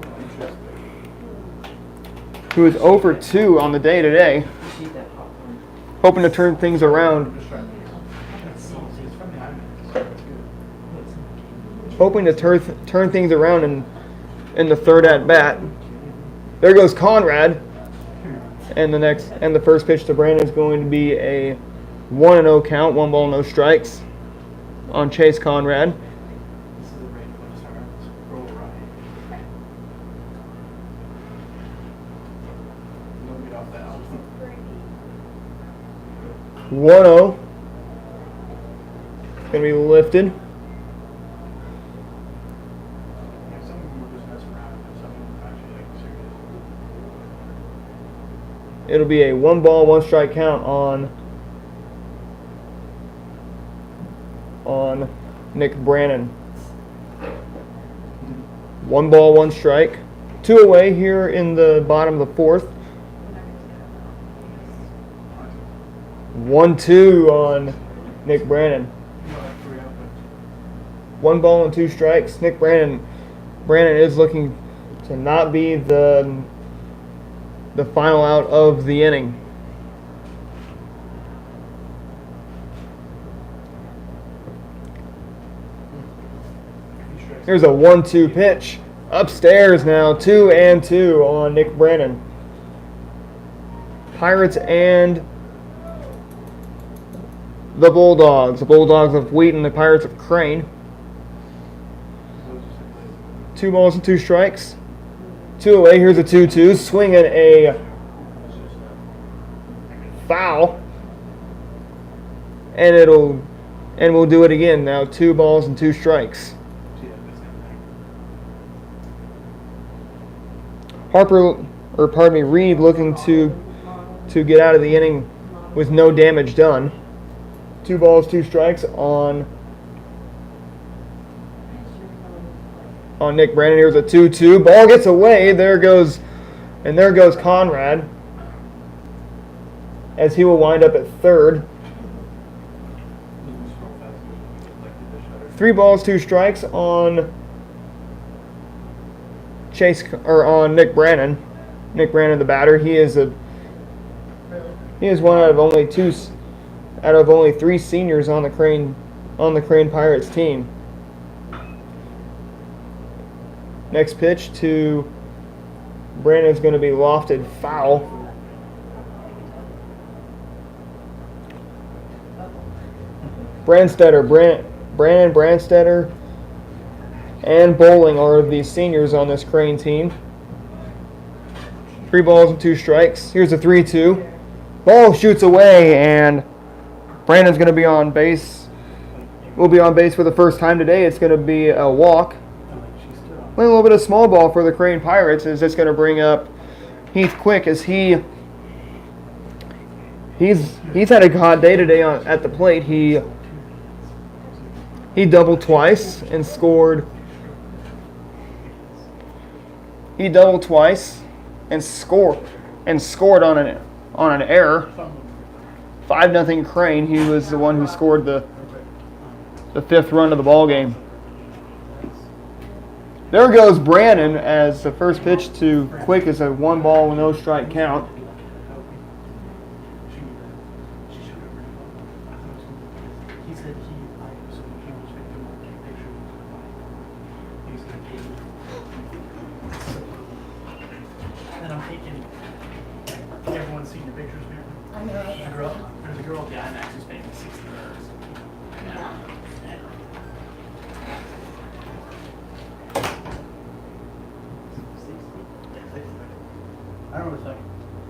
is 0 for 2 on the day today, hoping to turn things around. Hoping to turn things around in the third at bat. There goes Conrad, and the first pitch to Brandon is going to be a 1-0 count, 1 ball, no strikes on Chase Conrad. 1-0. Going to be lifted. It'll be a 1 ball, 1 strike count on Nick Brandon. 1 ball, 1 strike. 2 away here in the bottom of the fourth. 1-2 on Nick Brandon. 1 ball and 2 strikes. Nick Brandon is looking to not be the final out of the inning. Here's a 1-2 pitch. Upstairs now, 2-2 on Nick Brandon. Pirates and the Bulldogs. The Bulldogs of Wheaton, the Pirates of Crane. 2 balls and 2 strikes. 2 away. Here's a 2-2. Swinging a foul. And we'll do it again now. 2 balls and 2 strikes. Reed looking to get out of the inning with no damage done. 2 balls, 2 strikes on Nick Brandon. Here's a 2-2. Ball gets away. There goes Conrad, as he will wind up at third. 3 balls, 2 strikes on Nick Brandon. Nick Brandon, the batter. He is one out of only 3 seniors on the Crane Pirates team. Next pitch to Brandon's going to be lofted foul. Brandon Brandstetter, and Bowling are the seniors on this Crane team. 3 balls and 2 strikes. Here's a 3-2. Ball shoots away, and Brandon's going to be on base. Will be on base for the first time today. It's going to be a walk. A little bit of small ball for the Crane Pirates. Is this going to bring up Heath Quick, as he's had a hot day today at the plate. He doubled twice and scored. He doubled twice and scored on an error. 5-0 Crane. He was the one who scored the 5th run of the ball game. There goes Brandon, as the first pitch to Quick is a 1 ball, no strike count. And I'm taking, everyone's seen the pictures here? I know. There's a girl at the IMAX who's paying $60. I don't know, it's like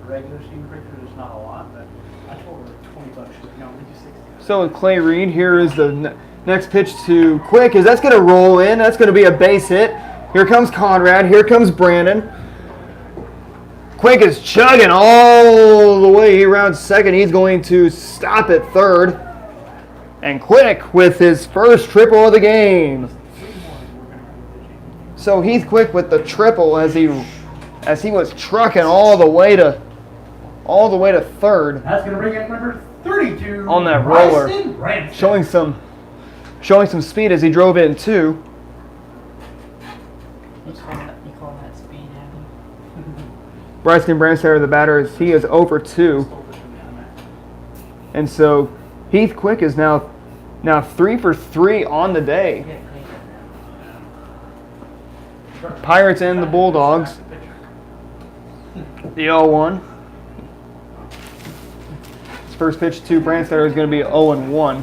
regular senior pictures, it's not a lot, but I told her $20, she's like, no, we do 60. So with Clay Reed, here is the next pitch to Quick. That's going to roll in. That's going to be a base hit. Here comes Conrad. Here comes Brandon. Quick is chugging all the way. He rounds second. He's going to stop at third. And Quick with his first triple of the game. So Heath Quick with the triple as he was trucking all the way to third. That's going to bring up number 32 on that roller, Bryson showing some speed as he drove in too. You call that speed, Abby? Bryson Brandstetter, the batter, he is 0 for 2. And so Heath Quick is now 3 for 3 on the day. Pirates and the Bulldogs. The 0-1. His first pitch to Brandstetter is going to be 0-1.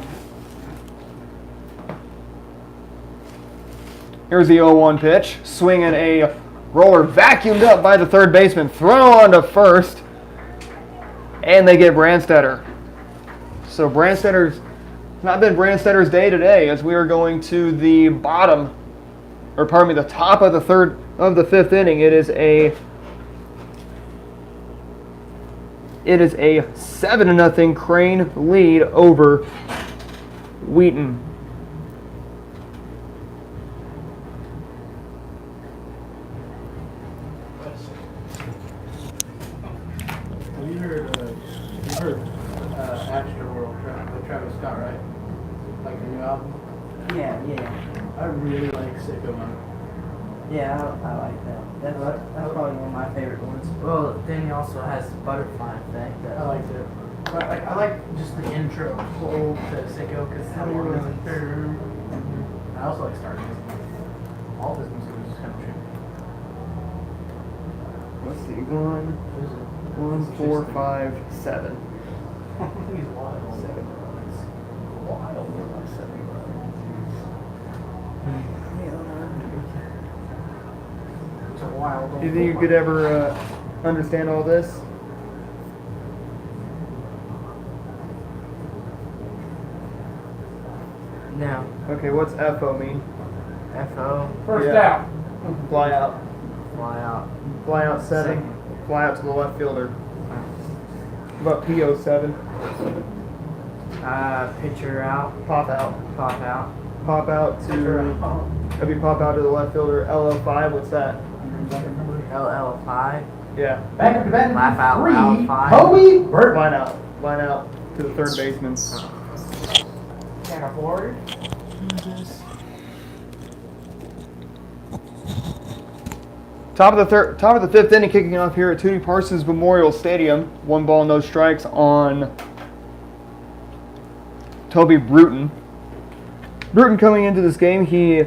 Here's the 0-1 pitch. Swinging a roller, vacuumed up by the third baseman. Throw on to first. And they get Brandstetter. So Brandstetter's not been Brandstetter's day today, as we are going to the the top of the 5th inning. It is a 7-0 Crane lead over Wheaton. You heard Astroworld, with Travis Scott, right? Like the new album? Yeah. I really like Sicko Mode. Yeah, I like that. That's probably one of my favorite ones. Well, then he also has Butterfly Effect. I liked it. But I like just the intro old to Sicko, because how long does it? I also like Stardust. All his music is just kind of trippy. Let's see. 1, 4, 5, 7. He's wild. 7 runs. Wild. 7 runs. while. Do you think you could ever understand all this? No. Okay, what's FO mean? FO. First Yeah. out. Fly out. Fly out. Fly out 7. Second. Fly out to the left fielder. What about PO 7? Pitcher out. Pop out. Pop out. Pop out to. That'd be pop out to the left fielder. LO5. What's that? LL5. Yeah. Back up to bat. Laugh out three, loud, 5. Toby Burton. Line out. Line out to the third baseman. Can afford. Top of the fifth inning, kicking off here at Tootie Parsons Memorial Stadium. 1 ball, no strikes on Toby Bruton. Bruton coming into this game, he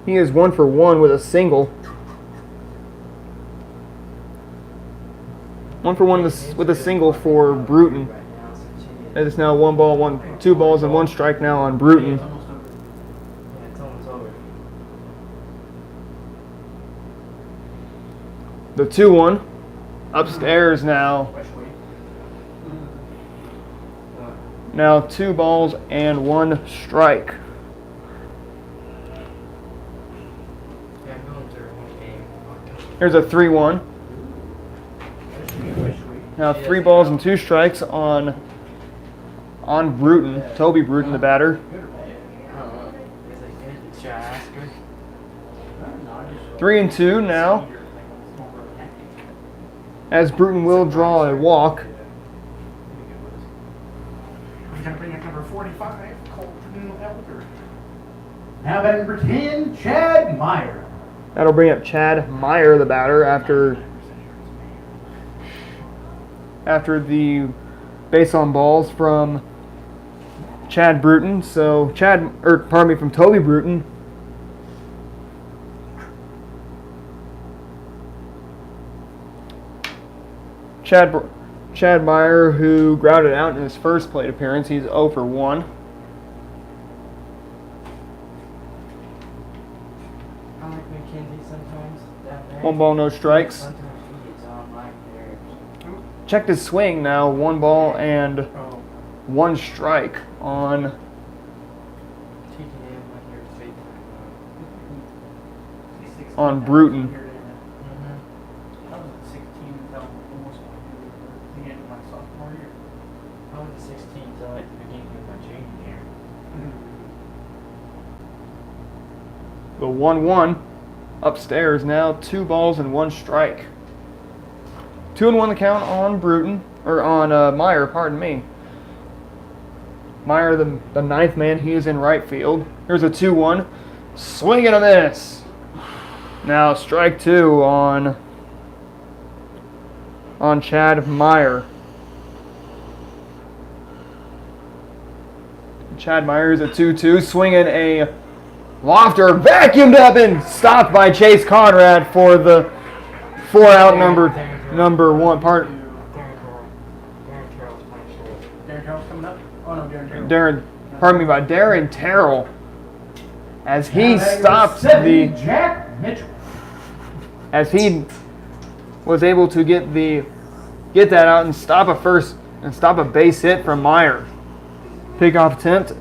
is 1 for 1 with a single. 1 for 1 with a single for Bruton. It is now 1 ball, 2 balls, and 1 strike now on Bruton. Yeah, it's almost over. The 2-1 upstairs now. Now 2 balls and 1 strike. Yeah, I'm going through one game. Here's a 3-1. Now 3 balls and 2 strikes on Bruton. Toby Bruton, the batter. Is it good? Should I ask her? 3-2 now, as Bruton will draw a walk. He's gonna bring up number 45, Colton Elder. Now batting number 10, Chad Meyer. That'll bring up Chad Meyer, the batter, after the base on balls from Chad Bruton. So from Toby Bruton. Chad Meyer, who grounded out in his first plate appearance, he's 0 for 1. I like McKenzie sometimes. That bad. 1 ball, no strikes. Sometimes he gets on my nerves. Checked his swing now, 1 ball and Oh, 1 strike on TDM like your favorite. he's 16. On Bruton. Mm-hmm. I was at 16 until almost the end of my sophomore year. I was 16 till like the beginning of my junior year. the 1-1 upstairs now, 2 balls and 1 strike. 2-1 the count on Meyer, pardon me. Meyer, the ninth man, he is in right field. Here's a 2-1. Swing and a miss. Now strike 2 on Chad Meyer. Chad Meyer is a 2-2, swinging a lofter, vacuumed up and stopped by Chase Conrad for the 4-out number 1. Darren Terrell's playing short. Darren Terrell's coming up? Oh no, Darren Terrell. By Darren Terrell, as he Now batting stopped number 7, Jack Mitchell. as he was able to get that out and stop a base hit from Meyer. Pickoff attempt.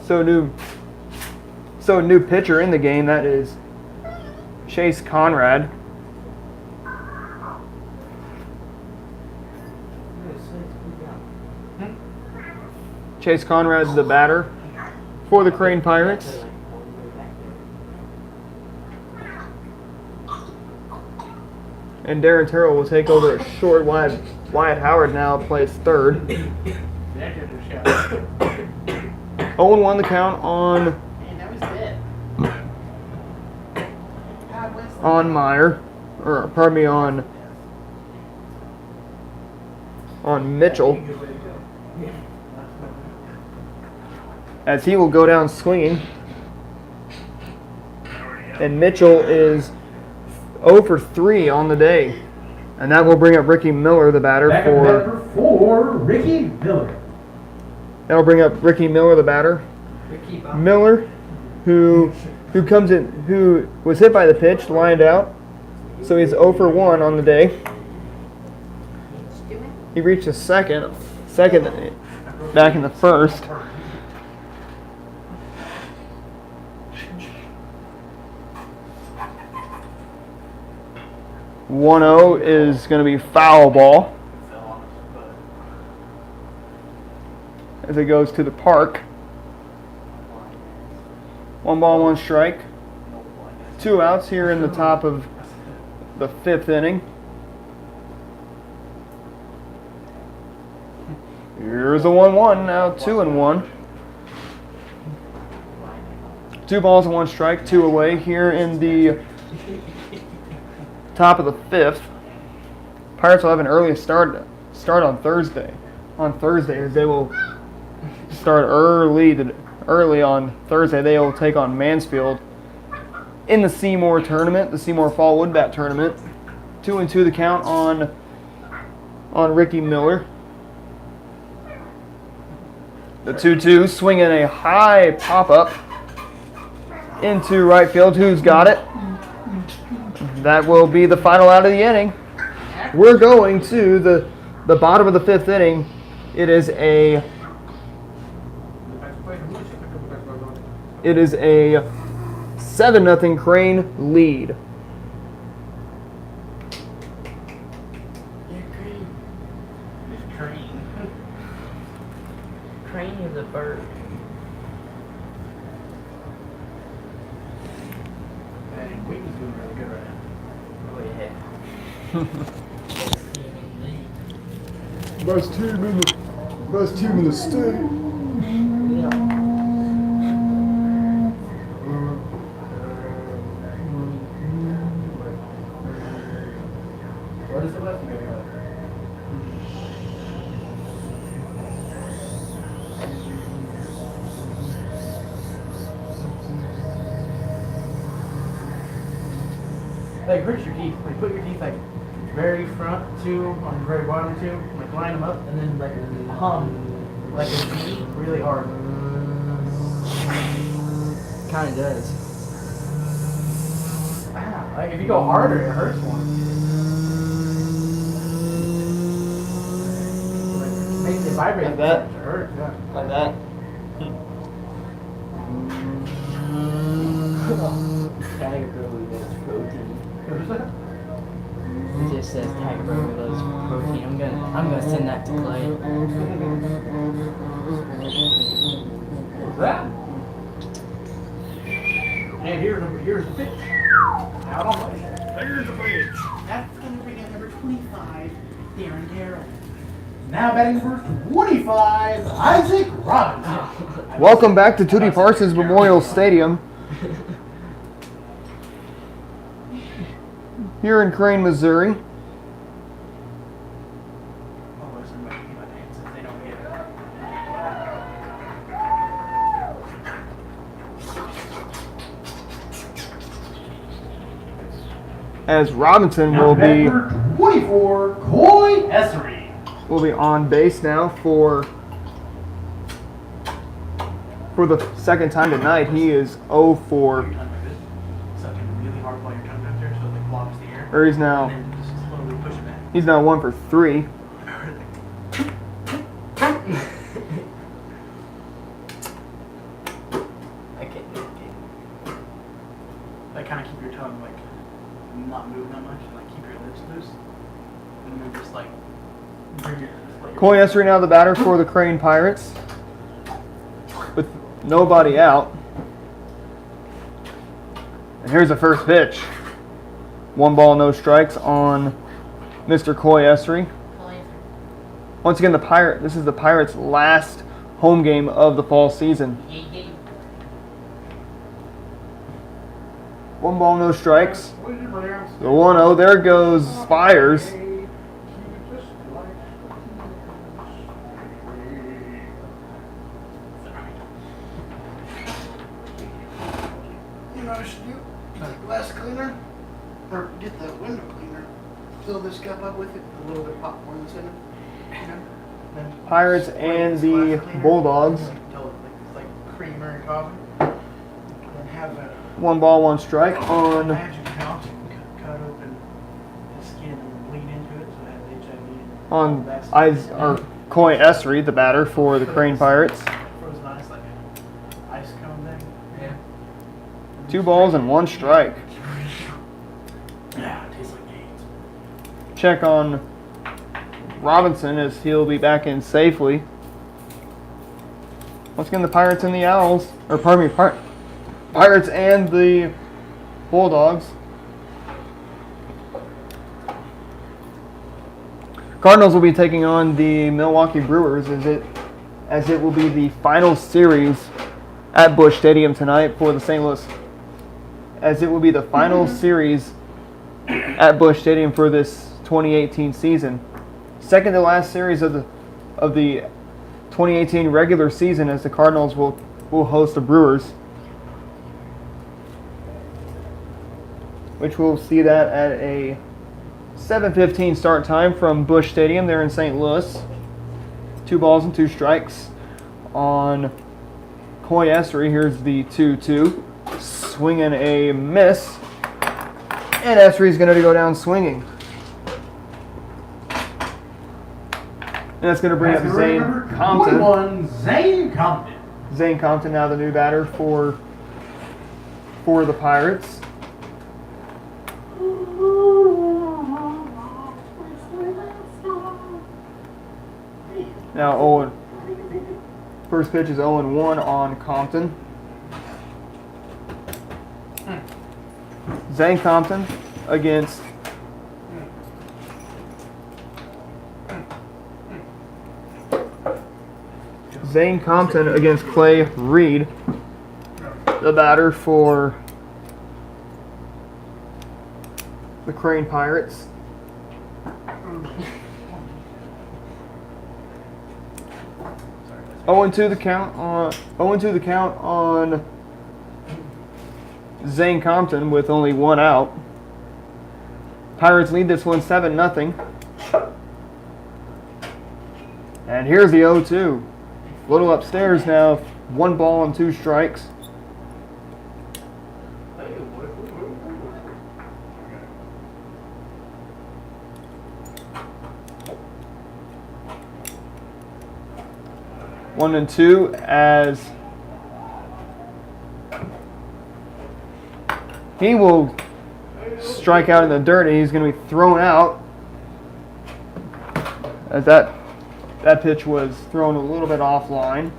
So a new pitcher in the game, that is Chase Conrad. Chase Conrad's the batter for the Crane Pirates. And Darren Terrell will take over at short. Wyatt Howard now plays third. 0-1 the count on Man, that was dead. God, Wesley. on Meyer, or pardon me, on Mitchell, as he will go down swinging. And Mitchell is 0 for 3 on the day, And that will bring up Ricky Miller, the batter, Back up batter for Ricky Miller. That will bring up Ricky Miller, the batter. Ricky Bob. Miller, who comes in, who was hit by the pitch, lined out, so he's 0 for 1 on the day. He reached a second back in the first. "1-0" is going to be foul ball as it goes to the park. 1 ball, 1 strike. 2 outs here in the top of the 5th inning. Here's a 1-1, now 2-1. 2 balls and 1 strike, 2 away here in the top of the 5th. Pirates will have an early start on Thursday. On Thursday, they will start early on Thursday. They will take on Mansfield in the Seymour tournament, the Seymour Fall Wood Bat tournament. 2-2 the count on Ricky Miller. The 2-2 swinging a high pop-up into right field. Who's got it? That will be the final out of the inning. We're going to the bottom of the 5th inning. It is a 7-0 Crane lead. Crane is a bird. And Wheaton's doing really good right now. Oh yeah. Best team in the state. What is the left field? Like, hurt your teeth. Like, put your teeth, like, very front two on the very bottom two. Like, line them up, and then, like, hum. Like a V really hard. Kinda does. Wow. Like, if you go harder, it hurts more. Like, it makes it vibrate. Like that? It hurts, yeah. Like that. Tiger loves protein. It just says Tiger loves protein. I'm gonna send that to Clay. What's that? And here's the pitch. Out on the There's the pitch. That's going to bring in number 25, Darren Darrell. Now batting number 25, Isaac Robinson. Welcome back to Tootie Parsons Memorial Stadium. Here in Crane, Missouri. Oh, listen, but if they don't get it. As Robinson Now will be number 24, Coy Essery. on base now for the second time tonight. He is 0 for, Your tongue like this. Sucking really hard while your tongue up there so it like blocks the air. or he's And now then just slowly push it back. 1 for 3. I can't do it. Like, kind of keep your tongue like not moving that much, and like keep your lips loose, and then just like bring your just let your Coy Essery now the batter for the Crane Pirates, with nobody out. And here's the first pitch. 1 ball, no strikes on Mr. Coy Essery. Once again, this is the Pirates' last home game of the fall season. 1 ball, no strikes. The 1-0. There goes Spires. You know what I should do? Get the glass cleaner, or get the window cleaner. fill this cup up with it, a little bit of popcorn that's in it. You know? Then Pirates spray and this the glass cleaner, Bulldogs. like creamer and coffee. And have a 1 ball, 1 strike on magic house and cut open the skin and bleed into it so that HIV. on That's Coy Esri, the batter for the Crane Pirates. frozen ice like an ice cone thing. Yeah. 2 balls and 1 strike. Yeah, it tastes like games. Check on Robinson as he'll be back in safely. Once again, the Pirates and the Owls, or pardon me, Pirates and the Bulldogs. Cardinals will be taking on the Milwaukee Brewers as it will be the final series at Busch Stadium tonight for the St. Louis. As it will be the final series at Busch Stadium for this 2018 season. Second to last series of the 2018 regular season, as the Cardinals will host the Brewers, which we'll see that at a 7:15 start time from Busch Stadium there in St. Louis. 2 balls and 2 strikes on Coy Esri. Here's the 2-2. Swinging a miss. And Esri's going to go down swinging. And that's going to bring up Zane Compton. 21, Zane Compton. Zane Compton now the new batter for the Pirates. Now Owen. First pitch is 0-1 on Compton. Zane Compton against Clay Reed, the batter for the Crane Pirates. Owing to the count on Zane Compton with only 1 out. Pirates lead this one 7-0. And here's the 0-2. Little upstairs now, 1 ball and 2 strikes. One and 2 as he will strike out in the dirt, and he's going to be thrown out as that pitch was thrown a little bit offline,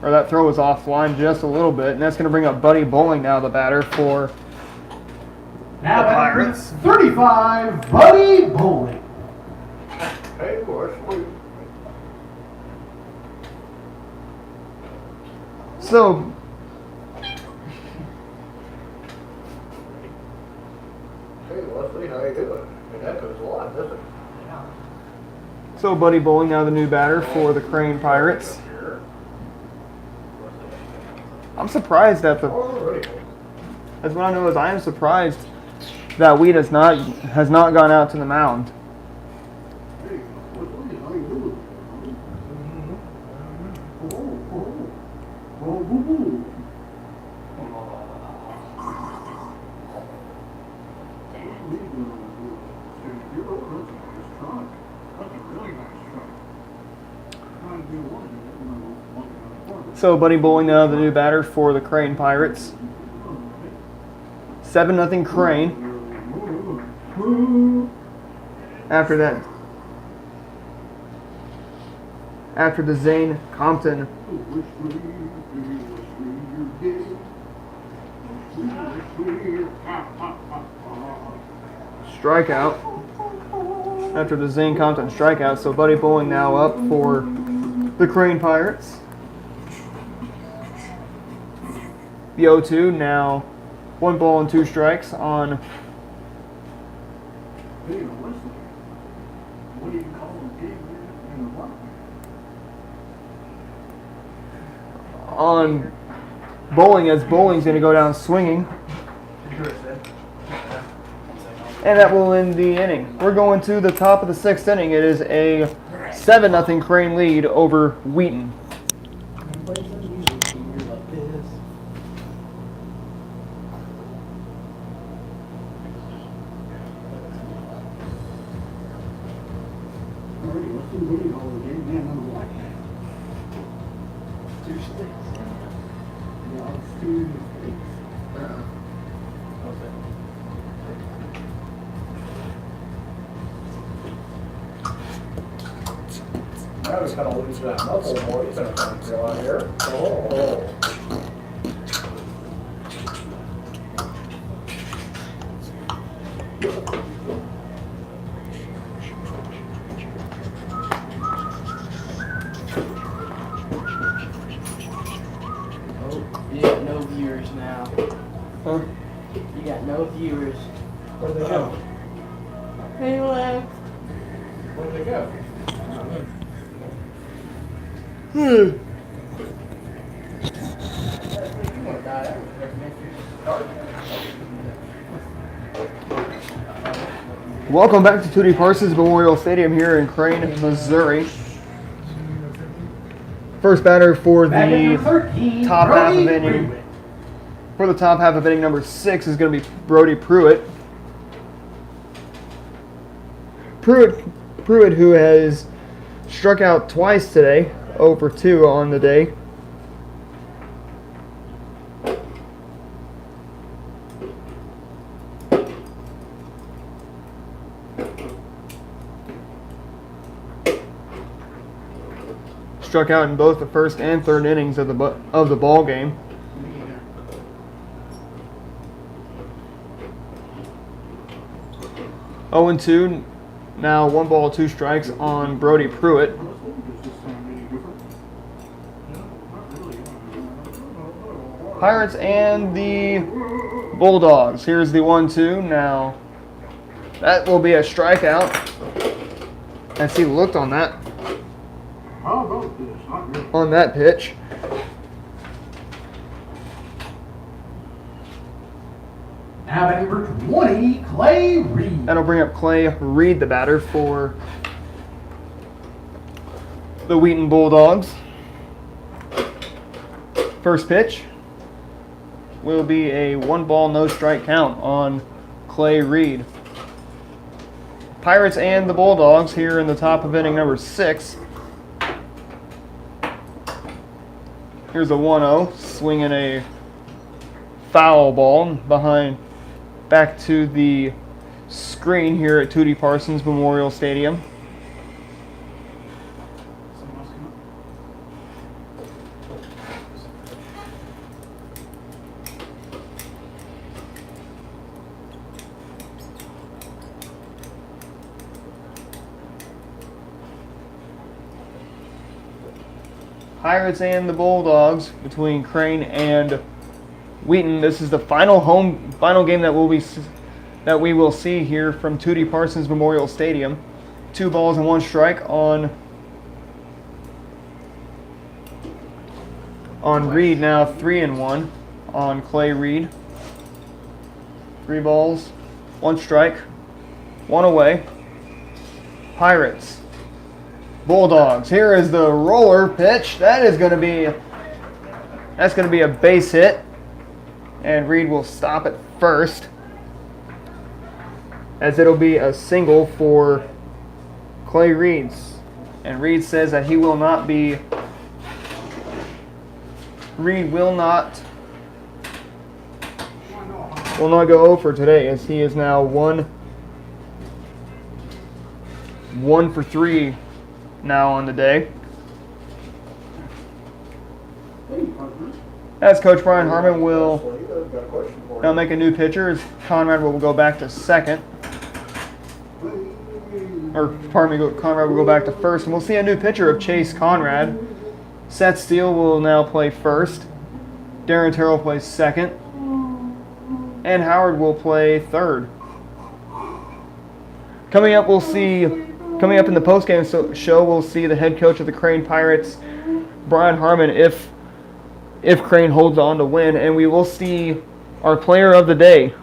or that throw was offline just a little bit, and that's going to bring up Buddy Bowling now, the batter for Now the Pirates. 35, Buddy Bowling. Hey, boy, sweet. So Hey, Leslie, how you doing? It happens a lot, doesn't it? Buddy Bowling now the new batter for the Crane Pirates. I'm surprised at the. Alrighty. As what I know is I am surprised that Wheaton has not gone out to the mound. Hey, Leslie, how you doing? So Buddy Bowling now the new batter for the Crane Pirates. 7-0 Crane. After that. After the Zane Compton strikeout. After the Zane Compton strikeout, so Buddy Bowling now up for the Crane Pirates. The 0-2 now 1 ball and 2 strikes on Hey, Leslie, what do you call a pig in the block? on Bowling, as Bowling's going to go down swinging. And that will end the inning. We're going to the top of the 6th inning. It is a 7-0 Crane lead over Wheaton. Alrighty, let's do the winning call of the game. Man, number one. 2 sticks. Yeah, it's 2 sticks. Now we kind of lose that muscle more. He's going to feel out here. Oh. You got no viewers now. Huh? You got no viewers. Where'd they go? Hey, left. Where'd they go? Hmm. You want to die? I would recommend you start. Welcome back to Tootie Parsons Memorial Stadium here in Crane, Missouri. First batter for Back at number the 13, top half of Brody inning. Pruitt. For the top half of inning number 6 is going to be Brody Pruitt. Pruitt, who has struck out twice today, 0 for 2 on the day. Struck out in both the first and third innings of the ball game. Oh and 2. Now 1 ball, 2 strikes on Brody Pruitt. Does this sound any different? Pirates and the Bulldogs. Here's the 1-2. Now that will be a strikeout. As he looked on that How about this? Not really. on that pitch. Now at number 20, Clay Reed. That'll bring up Clay Reed, the batter for the Wheaton Bulldogs. First pitch will be a 1 ball, no strike count on Clay Reed. Pirates and the Bulldogs here in the top of inning number 6. Here's a 1-0, swinging a foul ball behind, back to the screen here at Tootie Parsons Memorial Stadium. Someone else come Pirates and the Bulldogs between Crane and Wheaton. This is the final game that we will see here from Tootie Parsons Memorial Stadium. 2 balls and 1 strike on Reed. Now 3-1 on Clay Reed. 3 balls, 1 strike, 1 away. Pirates. Bulldogs. Here is the roller pitch. That's going to be a base hit, and Reed will stop it first, as it'll be a single for Clay Reeds. And Reed says that Reed will not go over today, as he is now 1 for 3 now on the day. As Coach Brian Harmon will now make a new pitcher, as Conrad will go back to second. Conrad will go back to first, and we'll see a new pitcher of Chase Conrad. Seth Steele will now play first. Darren Terrell plays second. And Howard will play third. Coming up in the postgame show, we'll see the head coach of the Crane Pirates, Brian Harmon, if Crane holds on to win, and we will see our player of the day.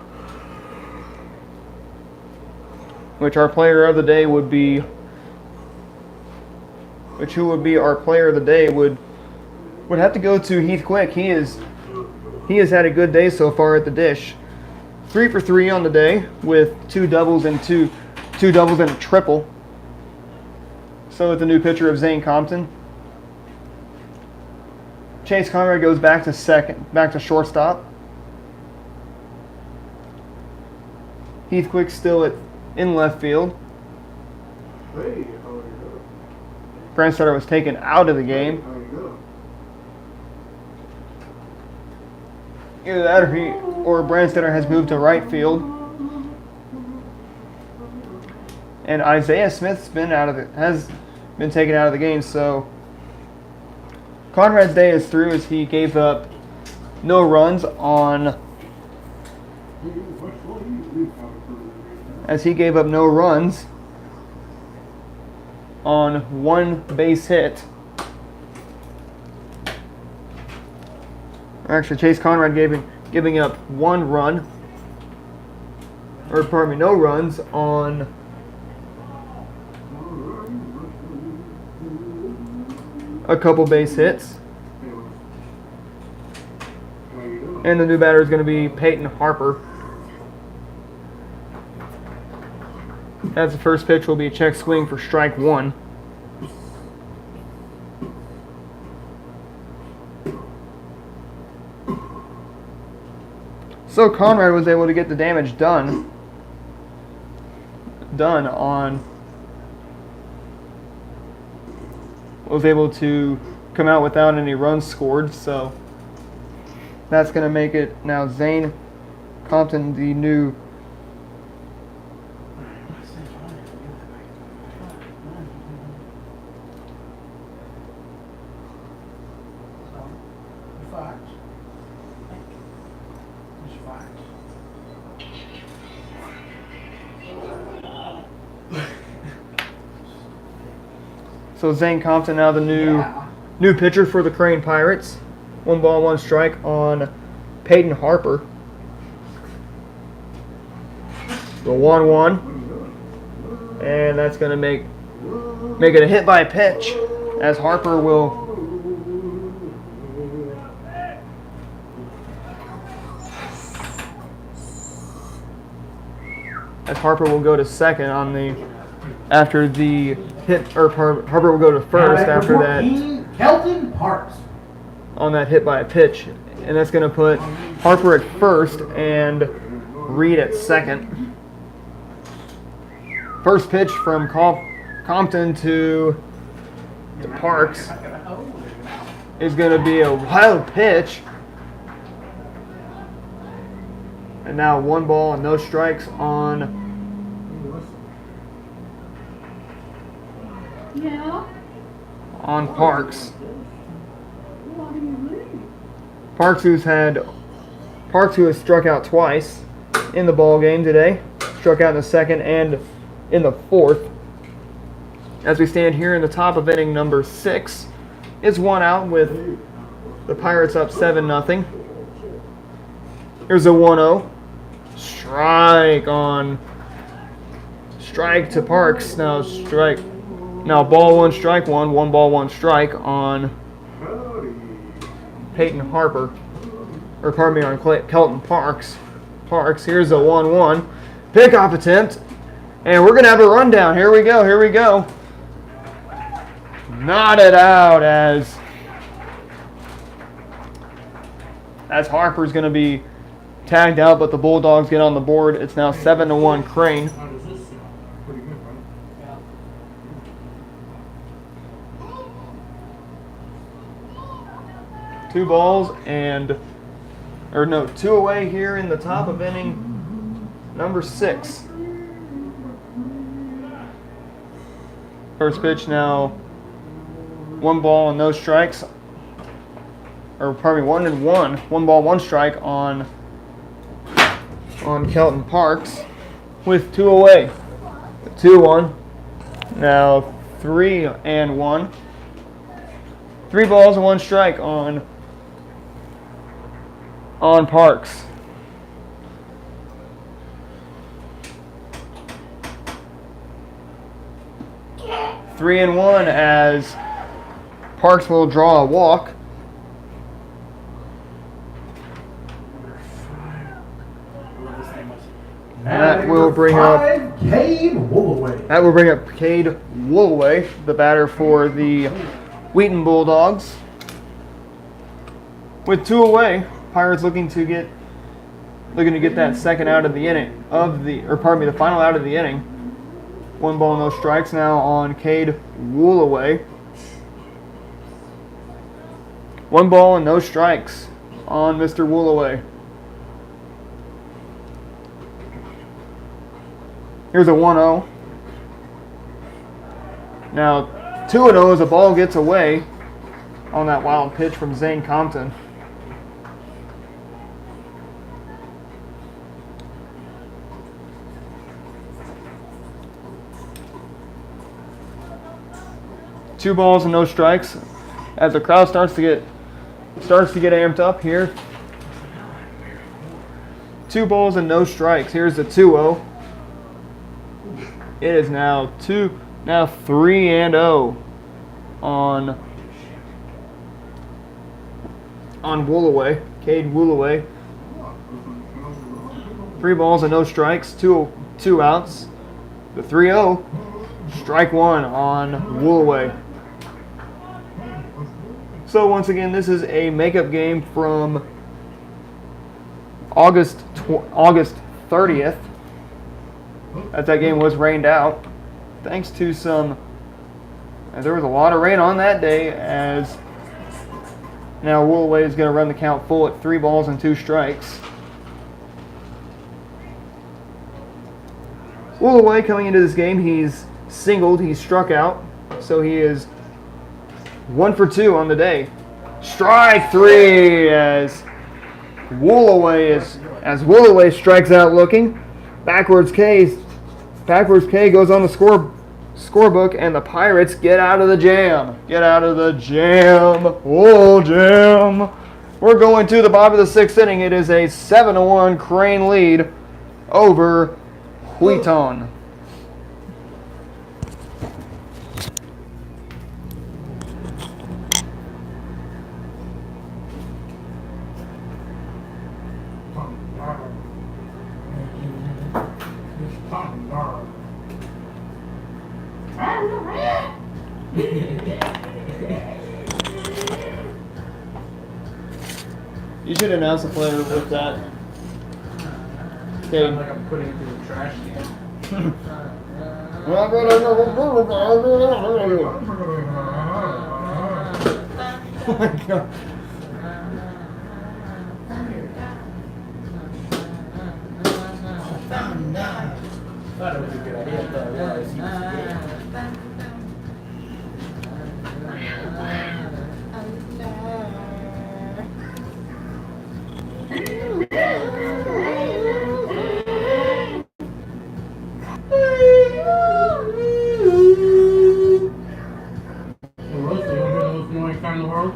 which our player of the day would be, who would be our player of the day would have to go to Heath Quick. He has had a good day so far at the dish. 3 for 3 on the day with 2 doubles and two doubles and a triple. So with the new pitcher of Zane Compton. Chase Conrad goes back to shortstop. Heath Quick still in left field. Hey, how you doing? Brandstetter was taken out of the game. How you doing? Either that or Brandstetter has moved to right field. And Isaiah Smith's has been taken out of the game, so Conrad's day is through as he gave up no runs on one base hit. Actually, Chase Conrad giving up no runs on a couple base hits. And the new batter is going to be Peyton Harper. As the first pitch will be a check swing for strike 1. So Conrad was able to get the damage done on. Was able to come out without any runs scored, so that's going to make it now Zane Compton the new So Zane Compton now the new pitcher for the Crane Pirates. 1 ball, 1 strike on Peyton Harper. The 1-1. And that's going to make it a hit by pitch as Harper will go to second on the after the hit, or Harper will go to first after that. Kelton Parks. On that hit by a pitch, and that's going to put Harper at first and Reed at second. First pitch from Compton to Parks is going to be a wild pitch. And now 1 ball and no strikes on Parks. Parks who has struck out twice in the ball game today. Struck out in the second and in the fourth. As we stand here in the top of inning number 6, it's 1 out with the Pirates up 7-0. Here's a 1-0. Strike to Parks. Now ball 1, strike 1. 1 ball, 1 strike on Peyton Harper. Or pardon me, on Kelton Parks. Here's a 1-1. Pickoff attempt. And we're going to have a rundown. Here we go. Knotted out as Harper's going to be tagged out, but the Bulldogs get on the board. It's now 7-1 Crane. How does this sound? Pretty good, right? 2 balls two away here in the top of inning number 6. First pitch now 1 ball and no strikes. Or pardon me, 1-1. 1 ball, 1 strike on Kelton Parks with 2 away. 2-1. Now 3-1. 3 balls and 1 strike on Parks. 3-1 as Parks will draw a walk. That will bring up Cade Woolaway. That will bring up Cade Woolaway, the batter for the Wheaton Bulldogs. With 2 away, Pirates looking to get that second out of the inning the final out of the inning. 1 ball, no strikes now on Cade Woolaway. 1 ball and no strikes on Mr. Woolaway. Here's a 1-0. Now 2-0 as the ball gets away on that wild pitch from Zane Compton. Two balls and no strikes as the crowd starts to get amped up here. 2 balls and no strikes. Here's the 2-0. It is now 3-0 on Woolaway, Cade Woolaway. 3 balls and no strikes, two outs. The 3-0, strike 1 on Woolaway. So once again, this is a makeup game from August 30th. That game was rained out, thanks to there was a lot of rain on that day, as now Woolaway is going to run the count full at 3 balls and 2 strikes. Woolaway coming into this game, he's singled, he's struck out, so he is 1 for 2 on the day. Strike 3 as Woolaway strikes out looking. Backwards K goes on the scorebook, and the Pirates get out of the jam. Oh, jam. We're going to the bottom of the 6th inning. It is a 7-1 Crane lead over Wheaton. You should announce the player with that. Okay. Like I'm putting it through the trash can. Oh my God. Thought it was a good idea, but I realized he was in the world.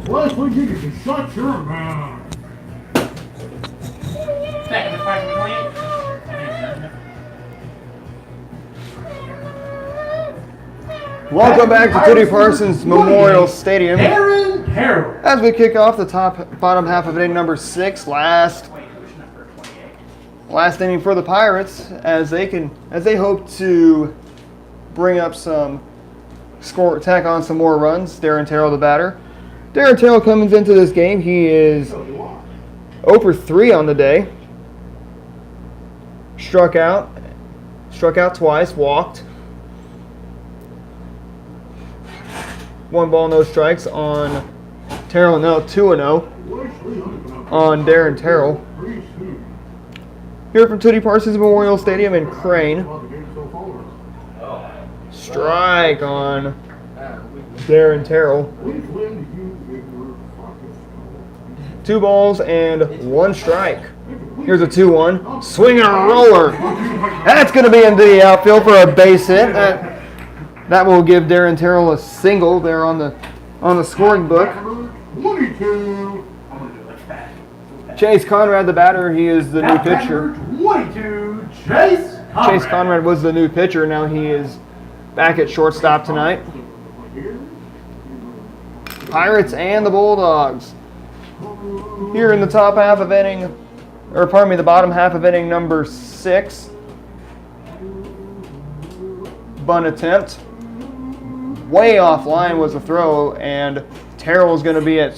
Leslie, you can shut your mouth. Second to 528. Welcome back to Tootie Parsons Memorial Stadium. Darren Harrell. As we kick off the bottom half of inning number 6, last inning for the Pirates, as they hope to bring up tack on some more runs. Darren Terrell, the batter. Darren Terrell comes into this game. He is 0 for 3 on the day. Struck out twice, walked. 1 ball, no strikes on Terrell. No, 2-0 on Darren Terrell. Here from Tootie Parsons Memorial Stadium in Crane. Strike on Darren Terrell. 2 balls and 1 strike. Here's a 2-1. Swing and a roller. That's going to be into the outfield for a base hit. That will give Darren Terrell a single there on the scoring book. 22. Chase Conrad, the batter, he is the new At bat pitcher. number 22, Chase Conrad. Chase Conrad was the new pitcher. Now he is back at shortstop tonight. Pirates and the Bulldogs. Here in the top half of inning, or pardon me, the bottom half of inning number 6. Bunt attempt. Way offline was the throw, and Terrell is going to be at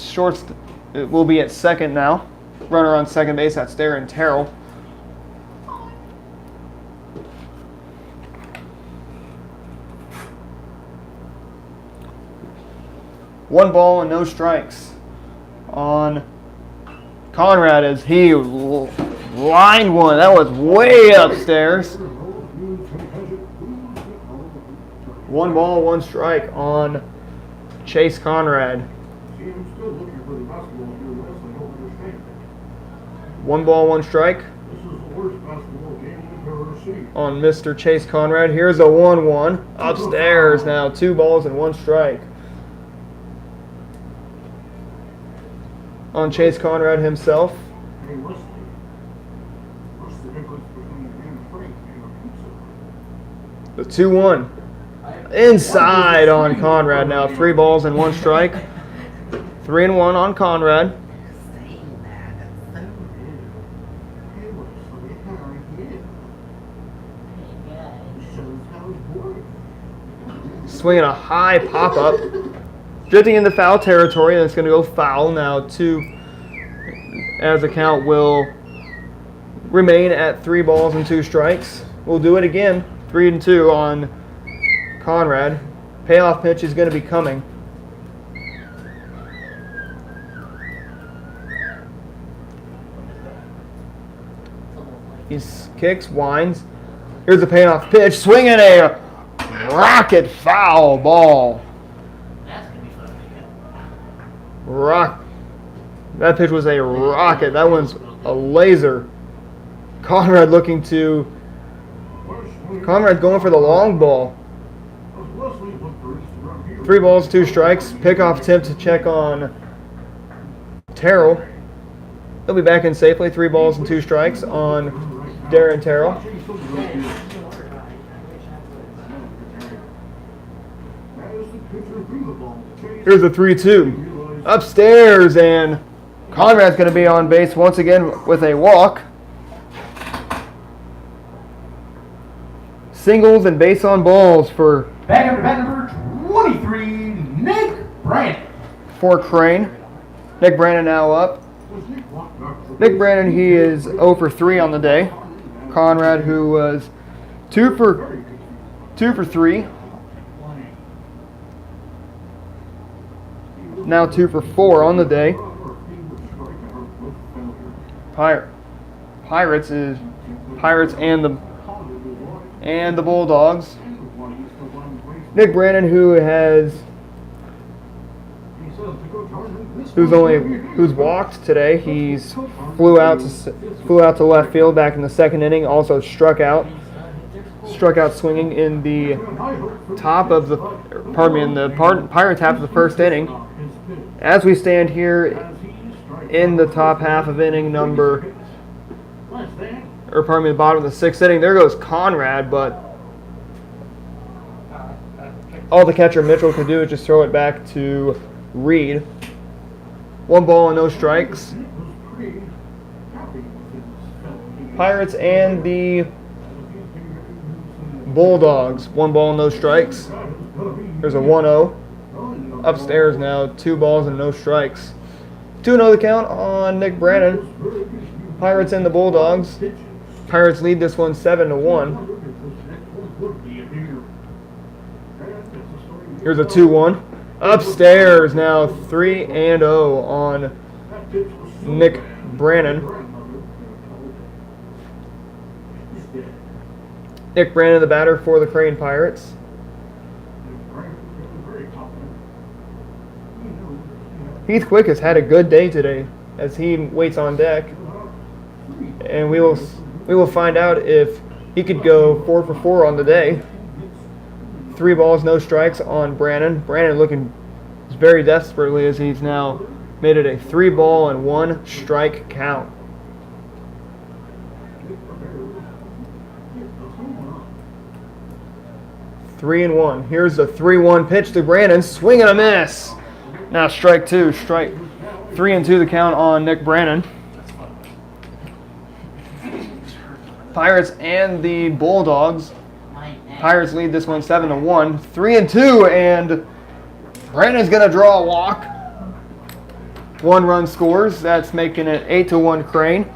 it will be at second now. Runner on second base, that's Darren Terrell. One ball and no strikes on Conrad as he lined one. That was way upstairs. 1 ball, 1 strike on Chase Conrad. 1 ball, 1 strike on Mr. Chase Conrad. Here's a 1-1 upstairs now. 2 balls and 1 strike on Chase Conrad himself. The 2-1 inside on Conrad now. 3 balls and 1 strike. 3-1 on Conrad. Swinging a high pop-up. Drifting into foul territory, and it's going to go foul now. 2, as the count will remain at 3 balls and 2 strikes. We'll do it again. 3-2 on Conrad. Payoff pitch is going to be coming. He kicks, winds. Here's the payoff pitch. Swinging a rocket foul ball. That's gonna be fun to That pitch was a rocket. That one's a laser. Conrad going for the long ball. 3 balls, 2 strikes. Pickoff attempt to check on Terrell. He'll be back in safely. 3 balls and 2 strikes on Darren Terrell. Here's the 3-2. Upstairs, and Conrad's going to be on base once again with a walk. Singles and base on balls for Back up to bat number 23, Nick Brandon. for Crane. Nick Brandon now up. Nick Brandon, he is 0 for 3 on the day. Conrad, who was 2 for 3. Now 2 for 4 on the day. Pirates and the Bulldogs. Nick Brandon, who's walked today. He's flew out to left field back in the 2nd inning. Also struck out swinging in the Pirates half of the 1st inning. As we stand here in the top half of inning the bottom of the 6th inning, there goes Conrad, but all the catcher Mitchell could do is just throw it back to Reed. 1 ball and no strikes. Pirates and the Bulldogs. 1 ball and no strikes. There's a 1-0. Upstairs now, 2 balls and no strikes. 2-0 the count on Nick Brandon. Pirates and the Bulldogs. Pirates lead this one 7-1. Here's a 2-1. Upstairs now, 3-0 on Nick Brandon. Nick Brandon, the batter for the Crane Pirates. Heath Quick has had a good day today as he waits on deck, and we will find out if he could go 4 for 4 on the day. 3 balls, no strikes on Brandon. Brandon looking very desperately as he's now Made it a 3-ball-and-1-strike count. Three and one. Here's the 3-1 pitch to Brandon. Swing and a miss. Now strike two. Strike 3-2 the count on Nick Brandon. Pirates and the Bulldogs. Pirates lead this one 7-1. 3-2, and Brandon's gonna draw a walk. 1 run scores. That's making it 8-1 Crane.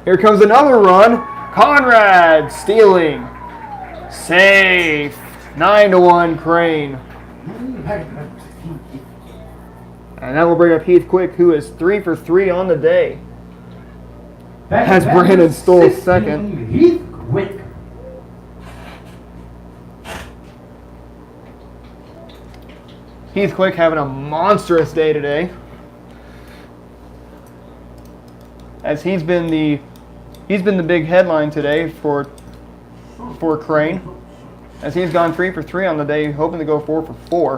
Here comes another run. Conrad stealing. Safe. 9-1 Crane. And that will bring up Heath Quick, who is 3 for 3 on the day. As Brandon stole second. Heath Quick. Heath Quick having a monstrous day today. As he's been the big headline today for Crane. As he's gone 3 for 3 on the day, hoping to go 4 for 4.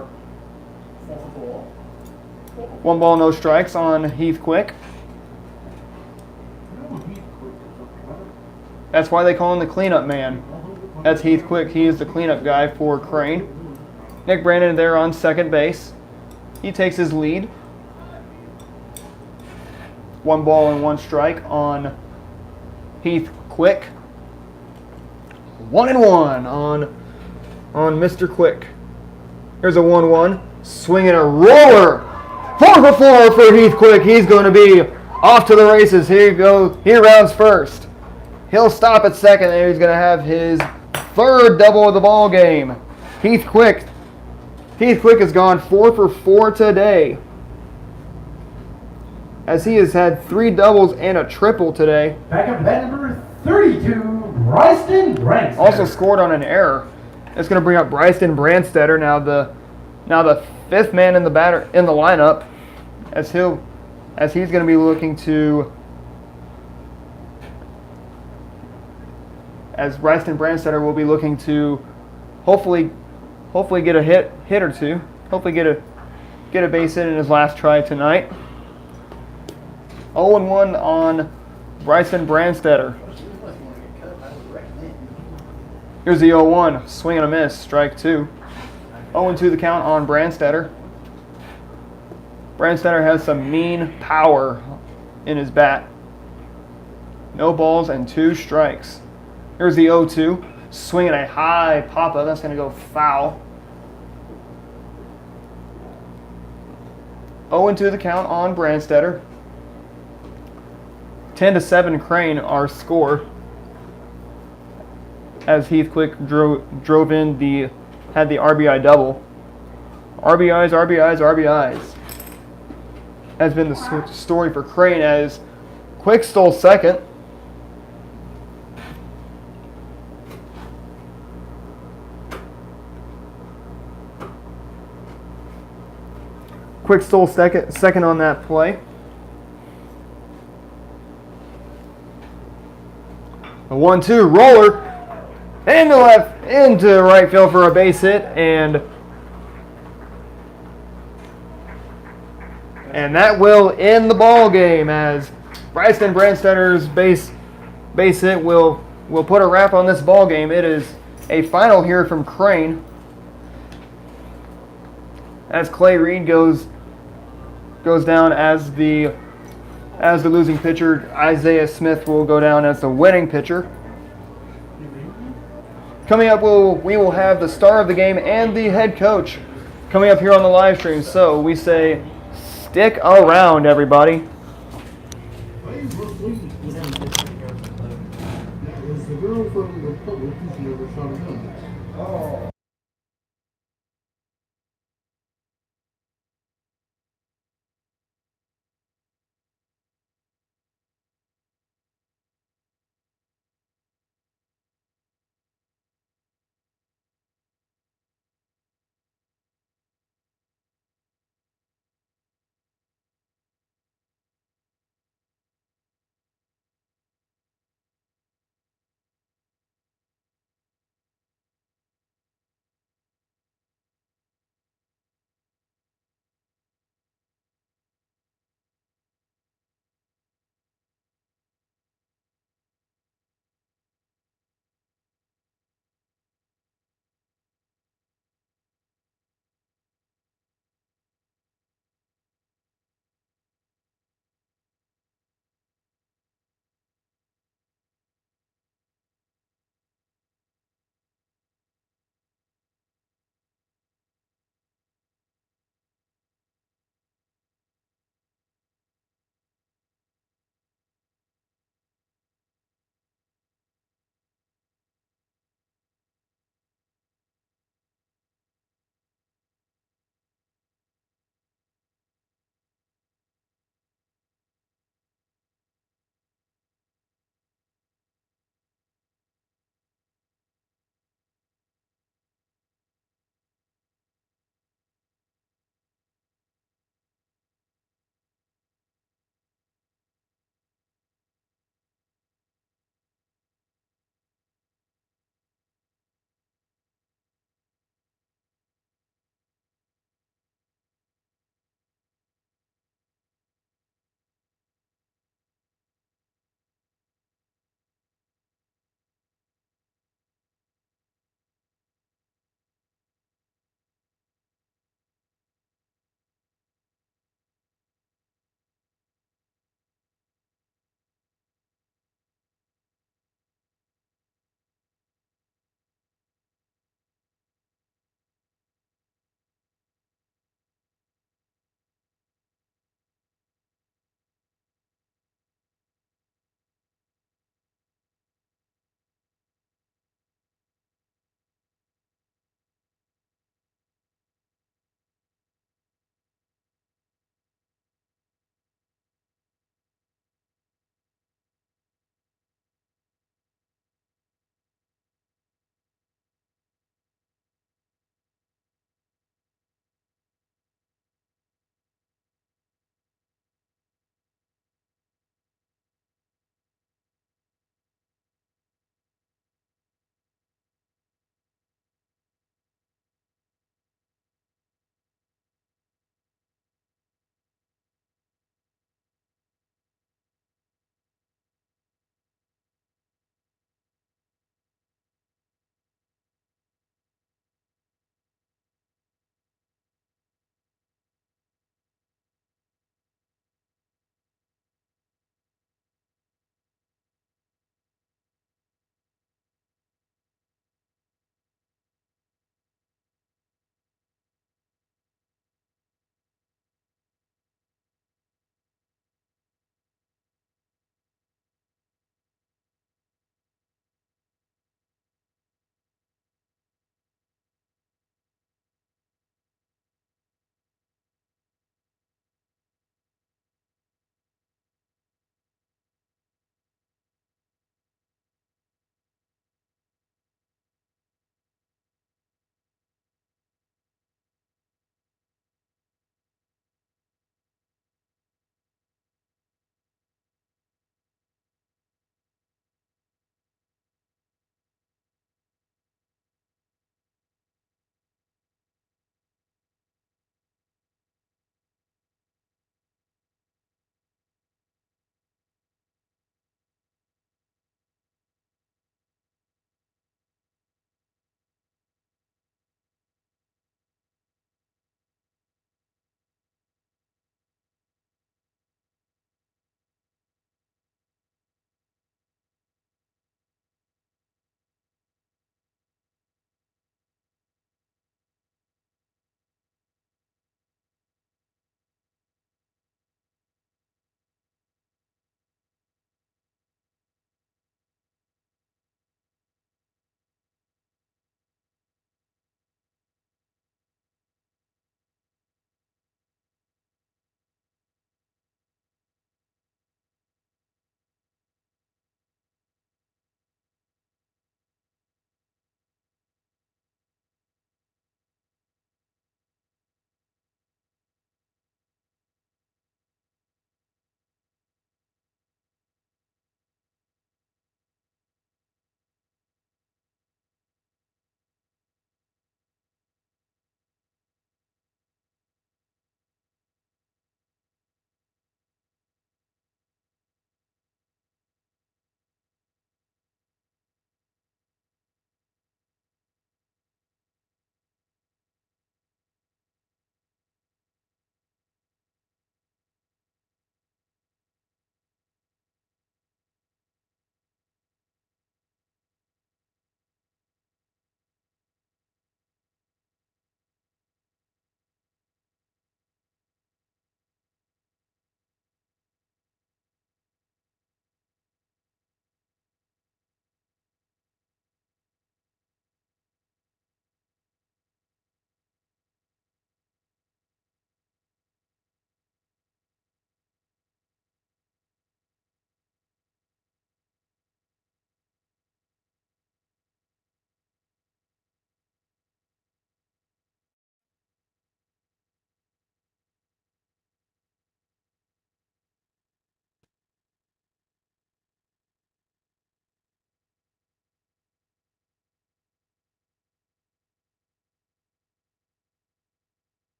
1 ball, no strikes on Heath Quick. That's why they call him the cleanup man. That's Heath Quick. He is the cleanup guy for Crane. Nick Brandon there on second base. He takes his lead. 1 ball and 1 strike on Heath Quick. 1-1 on Mr. Quick. Here's a 1-1. Swinging a roller. 4 for 4 for Heath Quick. He's going to be off to the races. Here you go. He rounds first. He'll stop at second, and he's going to have his 3rd double of the ball game. Heath Quick has gone 4 for 4 today, as he has had 3 doubles and a triple today. Back up to bat number 32, Bryson Branstetter. Also scored on an error. It's going to bring up Bryson Branstetter, now the 5th man in the lineup, as he's going to be looking to. As Bryson Branstetter will be looking to hopefully get a hit or two. Hopefully get a base hit in his last try tonight. 0-1 on Bryson Branstetter. Here's the 0-1. Swing and a miss. Strike 2. 0-2 the count on Branstetter. Branstetter has some mean power in his bat. No balls and 2 strikes. Here's the 0-2. Swinging a high pop-up. That's going to go foul. 0-2 the count on Branstetter. 10-7 Crane, our score. As Heath Quick drove in had the RBI double. RBIs. Has been the story for Crane, as Quick stole second. Quick stole second on that play. A 1-2 roller into right field for a base hit, and that will end the ball game, as Bryson Branstetter's base hit will put a wrap on this ball game. It is a final here from Crane, as Clay Reed goes down as the losing pitcher. Isaiah Smith will go down as the winning pitcher. Coming up, we will have the star of the game and the head coach coming up here on the live stream. So we say, stick around, everybody. That was the girl from the public who's never shot a gun. Oh.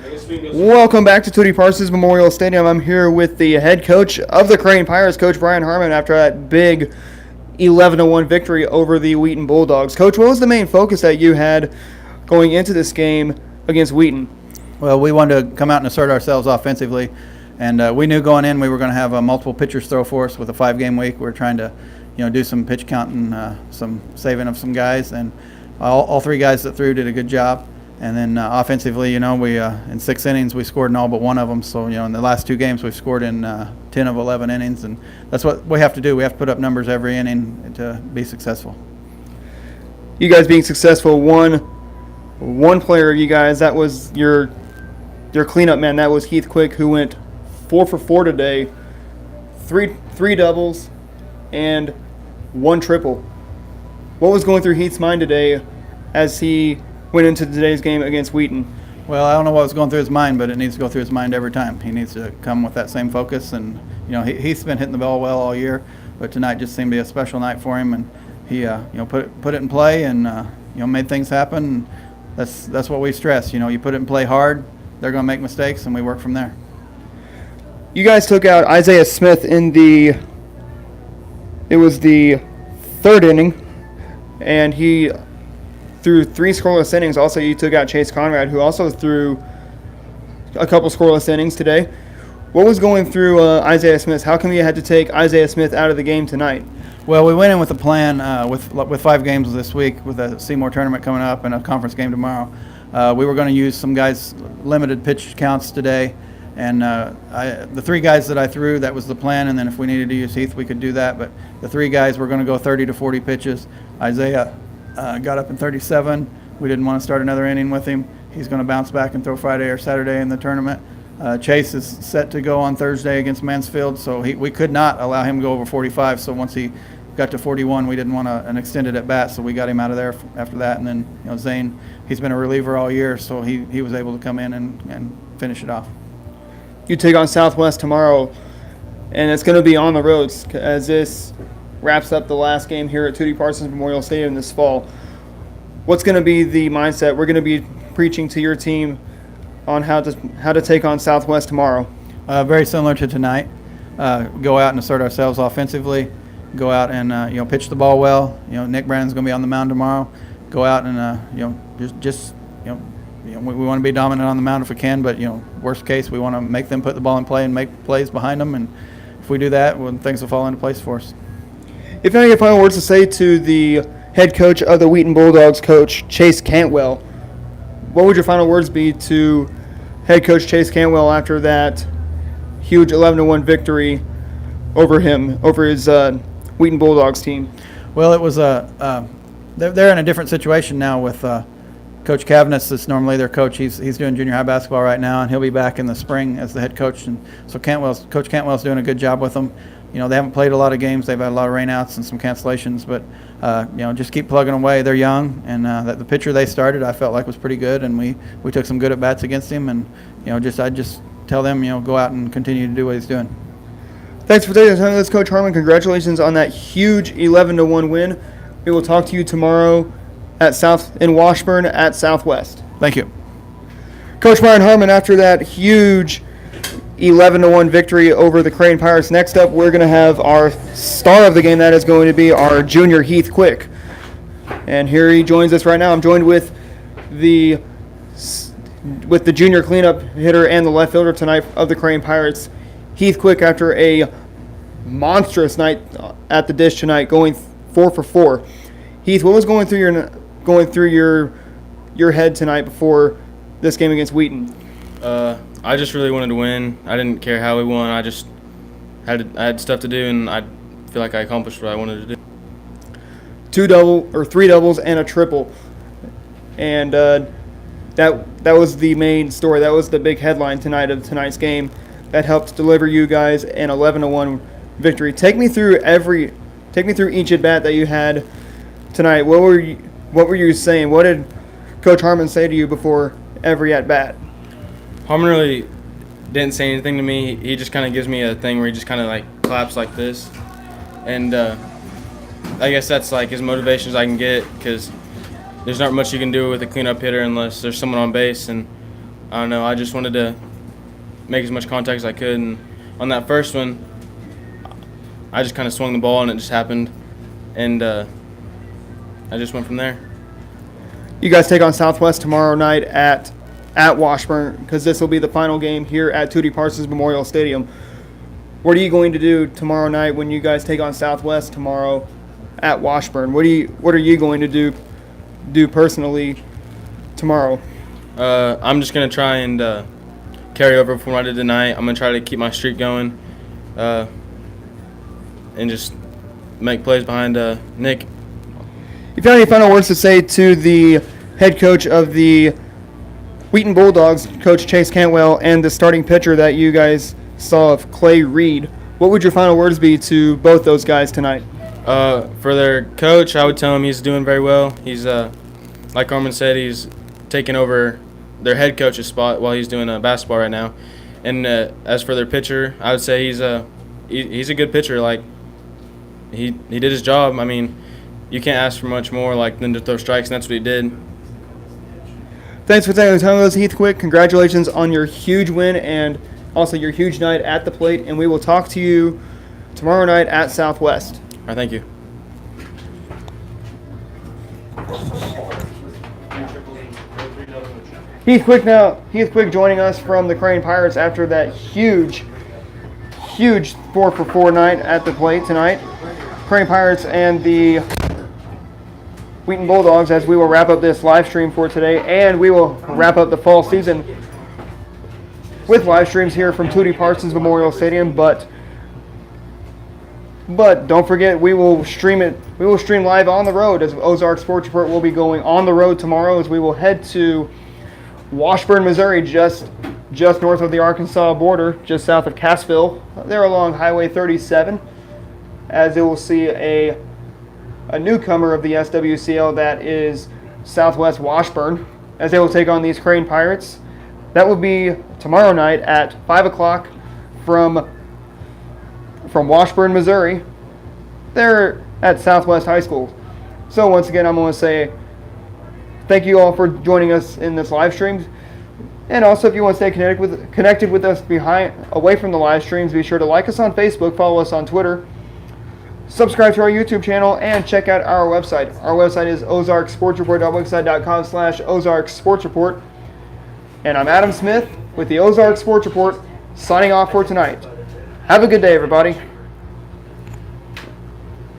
Welcome back to Tootie Parsons Memorial Stadium. I'm here with the head coach of the Crane Pirates, Coach Brian Harmon, after that big 11-1 victory over the Wheaton Bulldogs. Coach, what was the main focus that you had going into this game against Wheaton? Well, we wanted to come out and assert ourselves offensively, and we knew going in we were going to have multiple pitchers throw for us with a 5-game week. We were trying to, do some pitch counting, some saving of some guys, and all 3 guys that threw did a good job. And then offensively, we in 6 innings we scored in all but 1 of them. So in the last 2 games we've scored in 10 of 11 innings, and that's what we have to do. We have to put up numbers every inning to be successful. You guys being successful, one player of you guys, that was your cleanup man. That was Heath Quick, who went 4 for 4 today, three doubles and 1 triple. What was going through Heath's mind today as he went into today's game against Wheaton? Well, I don't know what was going through his mind, but it needs to go through his mind every time. He needs to come with that same focus, and he's been hitting the ball well all year, but tonight just seemed to be a special night for him, and he put it in play and made things happen. That's what we stress. You put it in play hard, they're going to make mistakes, and we work from there. You guys took out Isaiah Smith in the 3rd inning, and he threw 3 scoreless innings. Also, you took out Chase Conrad, who also threw a couple scoreless innings today. What was going through Isaiah Smith? How come you had to take Isaiah Smith out of the game tonight? Well, we went in with a plan with 5 games this week, with a Seymour tournament coming up and a conference game tomorrow. We were going to use some guys' limited pitch counts today, and the 3 guys that I threw, that was the plan, and then if we needed to use Heath, we could do that. But the 3 guys were going to go 30 to 40 pitches. Isaiah got up in 37. We didn't want to start another inning with him. He's going to bounce back and throw Friday or Saturday in the tournament. Chase is set to go on Thursday against Mansfield, so we could not allow him to go over 45. So once he got to 41, we didn't want an extended at bat, so we got him out of there after that. And then Zane, he's been a reliever all year, so he was able to come in and finish it off. You take on Southwest tomorrow, and it's going to be on the roads as this wraps up the last game here at Tootie Parsons Memorial Stadium this fall. What's going to be the mindset? We're going to be preaching to your team on how to take on Southwest tomorrow. Very similar to tonight. Go out and assert ourselves offensively. Go out and pitch the ball well. Nick Brandon's going to be on the mound tomorrow. Go out and we want to be dominant on the mound if we can, but worst case we want to make them put the ball in play and make plays behind them, and if we do that, well, things will fall into place for us. If you have any final words to say to the head coach of the Wheaton Bulldogs, Coach Chase Cantwell, what would your final words be to head coach Chase Cantwell after that huge 11-1 victory over his Wheaton Bulldogs team? Well, it was they're in a different situation now with Coach Cavness is normally their coach. He's doing junior high basketball right now, and he'll be back in the spring as the head coach. And so Coach Cantwell's doing a good job with them. They haven't played a lot of games. They've had a lot of rainouts and some cancellations, but just keep plugging away. They're young, and the pitcher they started I felt like was pretty good, and we took some good at bats against him. And I just tell them go out and continue to do what he's doing. Thanks for taking the time with us, Coach Harmon. Congratulations on that huge 11-1 win. We will talk to you tomorrow in Washburn at Southwest. Thank you. Coach Brian Harmon, after that huge 11-1 victory over the Crane Pirates. Next up, we're going to have our star of the game. That is going to be our junior Heath Quick. And here he joins us right now. I'm joined with the junior cleanup hitter and the left fielder tonight of the Crane Pirates, Heath Quick, after a monstrous night at the dish tonight, going 4 for 4. Heath, what was going through your head tonight before this game against Wheaton? I just really wanted to win. I didn't care how we won. I just I had stuff to do, and I feel like I accomplished what I wanted to do. 3 doubles and a triple, and that was the main story. That was the big headline tonight of tonight's game. That helped deliver you guys an 11-1 victory. Take me through each at bat that you had tonight. What were you saying? What did Coach Harmon say to you before every at bat? Harmon really didn't say anything to me. He just kind of gives me a thing where he just kind of like claps like this, and I guess that's like as motivation as I can get, because there's not much you can do with a cleanup hitter unless there's someone on base. And I don't know. I just wanted to make as much contact as I could, and on that first one, I just kind of swung the ball and it just happened, and I just went from there. You guys take on Southwest tomorrow night at Washburn, because this will be the final game here at Tootie Parsons Memorial Stadium. What are you going to do tomorrow night when you guys take on Southwest tomorrow at Washburn? What are you going to do personally tomorrow? I'm just gonna try and carry over from what I did tonight. I'm gonna try to keep my streak going, and just make plays behind Nick. If you have any final words to say to the head coach of the Wheaton Bulldogs, Coach Chase Cantwell, and the starting pitcher that you guys saw of Clay Reed, what would your final words be to both those guys tonight? For their coach, I would tell him he's doing very well. He's, like Armin said, he's taking over their head coach's spot while he's doing basketball right now. And as for their pitcher, I would say he's a good pitcher. Like, he did his job. I mean, you can't ask for much more than to throw strikes, and that's what he did. Thanks for taking the time with us, Heath Quick. Congratulations on your huge win and also your huge night at the plate, and we will talk to you tomorrow night at Southwest. All right, thank you. Heath Quick joining us from the Crane Pirates after that huge 4-for-4 night at the plate tonight. Crane Pirates and the Wheaton Bulldogs, as we will wrap up this live stream for today, and we will wrap up the fall season with live streams here from Tootie Parsons Memorial Stadium. But don't forget, we will stream it. We will stream live on the road, as Ozarks Sports Report will be going on the road tomorrow, as we will head to Washburn, Missouri, just north of the Arkansas border, just south of Cassville. They're along Highway 37, as it will see a newcomer of the SWCL, that is Southwest Washburn, as they will take on these Crane Pirates. That will be tomorrow night at 5 o'clock from Washburn, Missouri. They're at Southwest High School. So once again, I'm going to say thank you all for joining us in this live stream. And also, if you want to stay connected with us away from the live streams, be sure to like us on Facebook, follow us on Twitter, subscribe to our YouTube channel, and check out our website. Our website is ozarksportsreport.wixsite.com/Ozarks Sports Report. And I'm Adam Smith with the Ozarks Sports Report, signing off for tonight. Have a good day, everybody.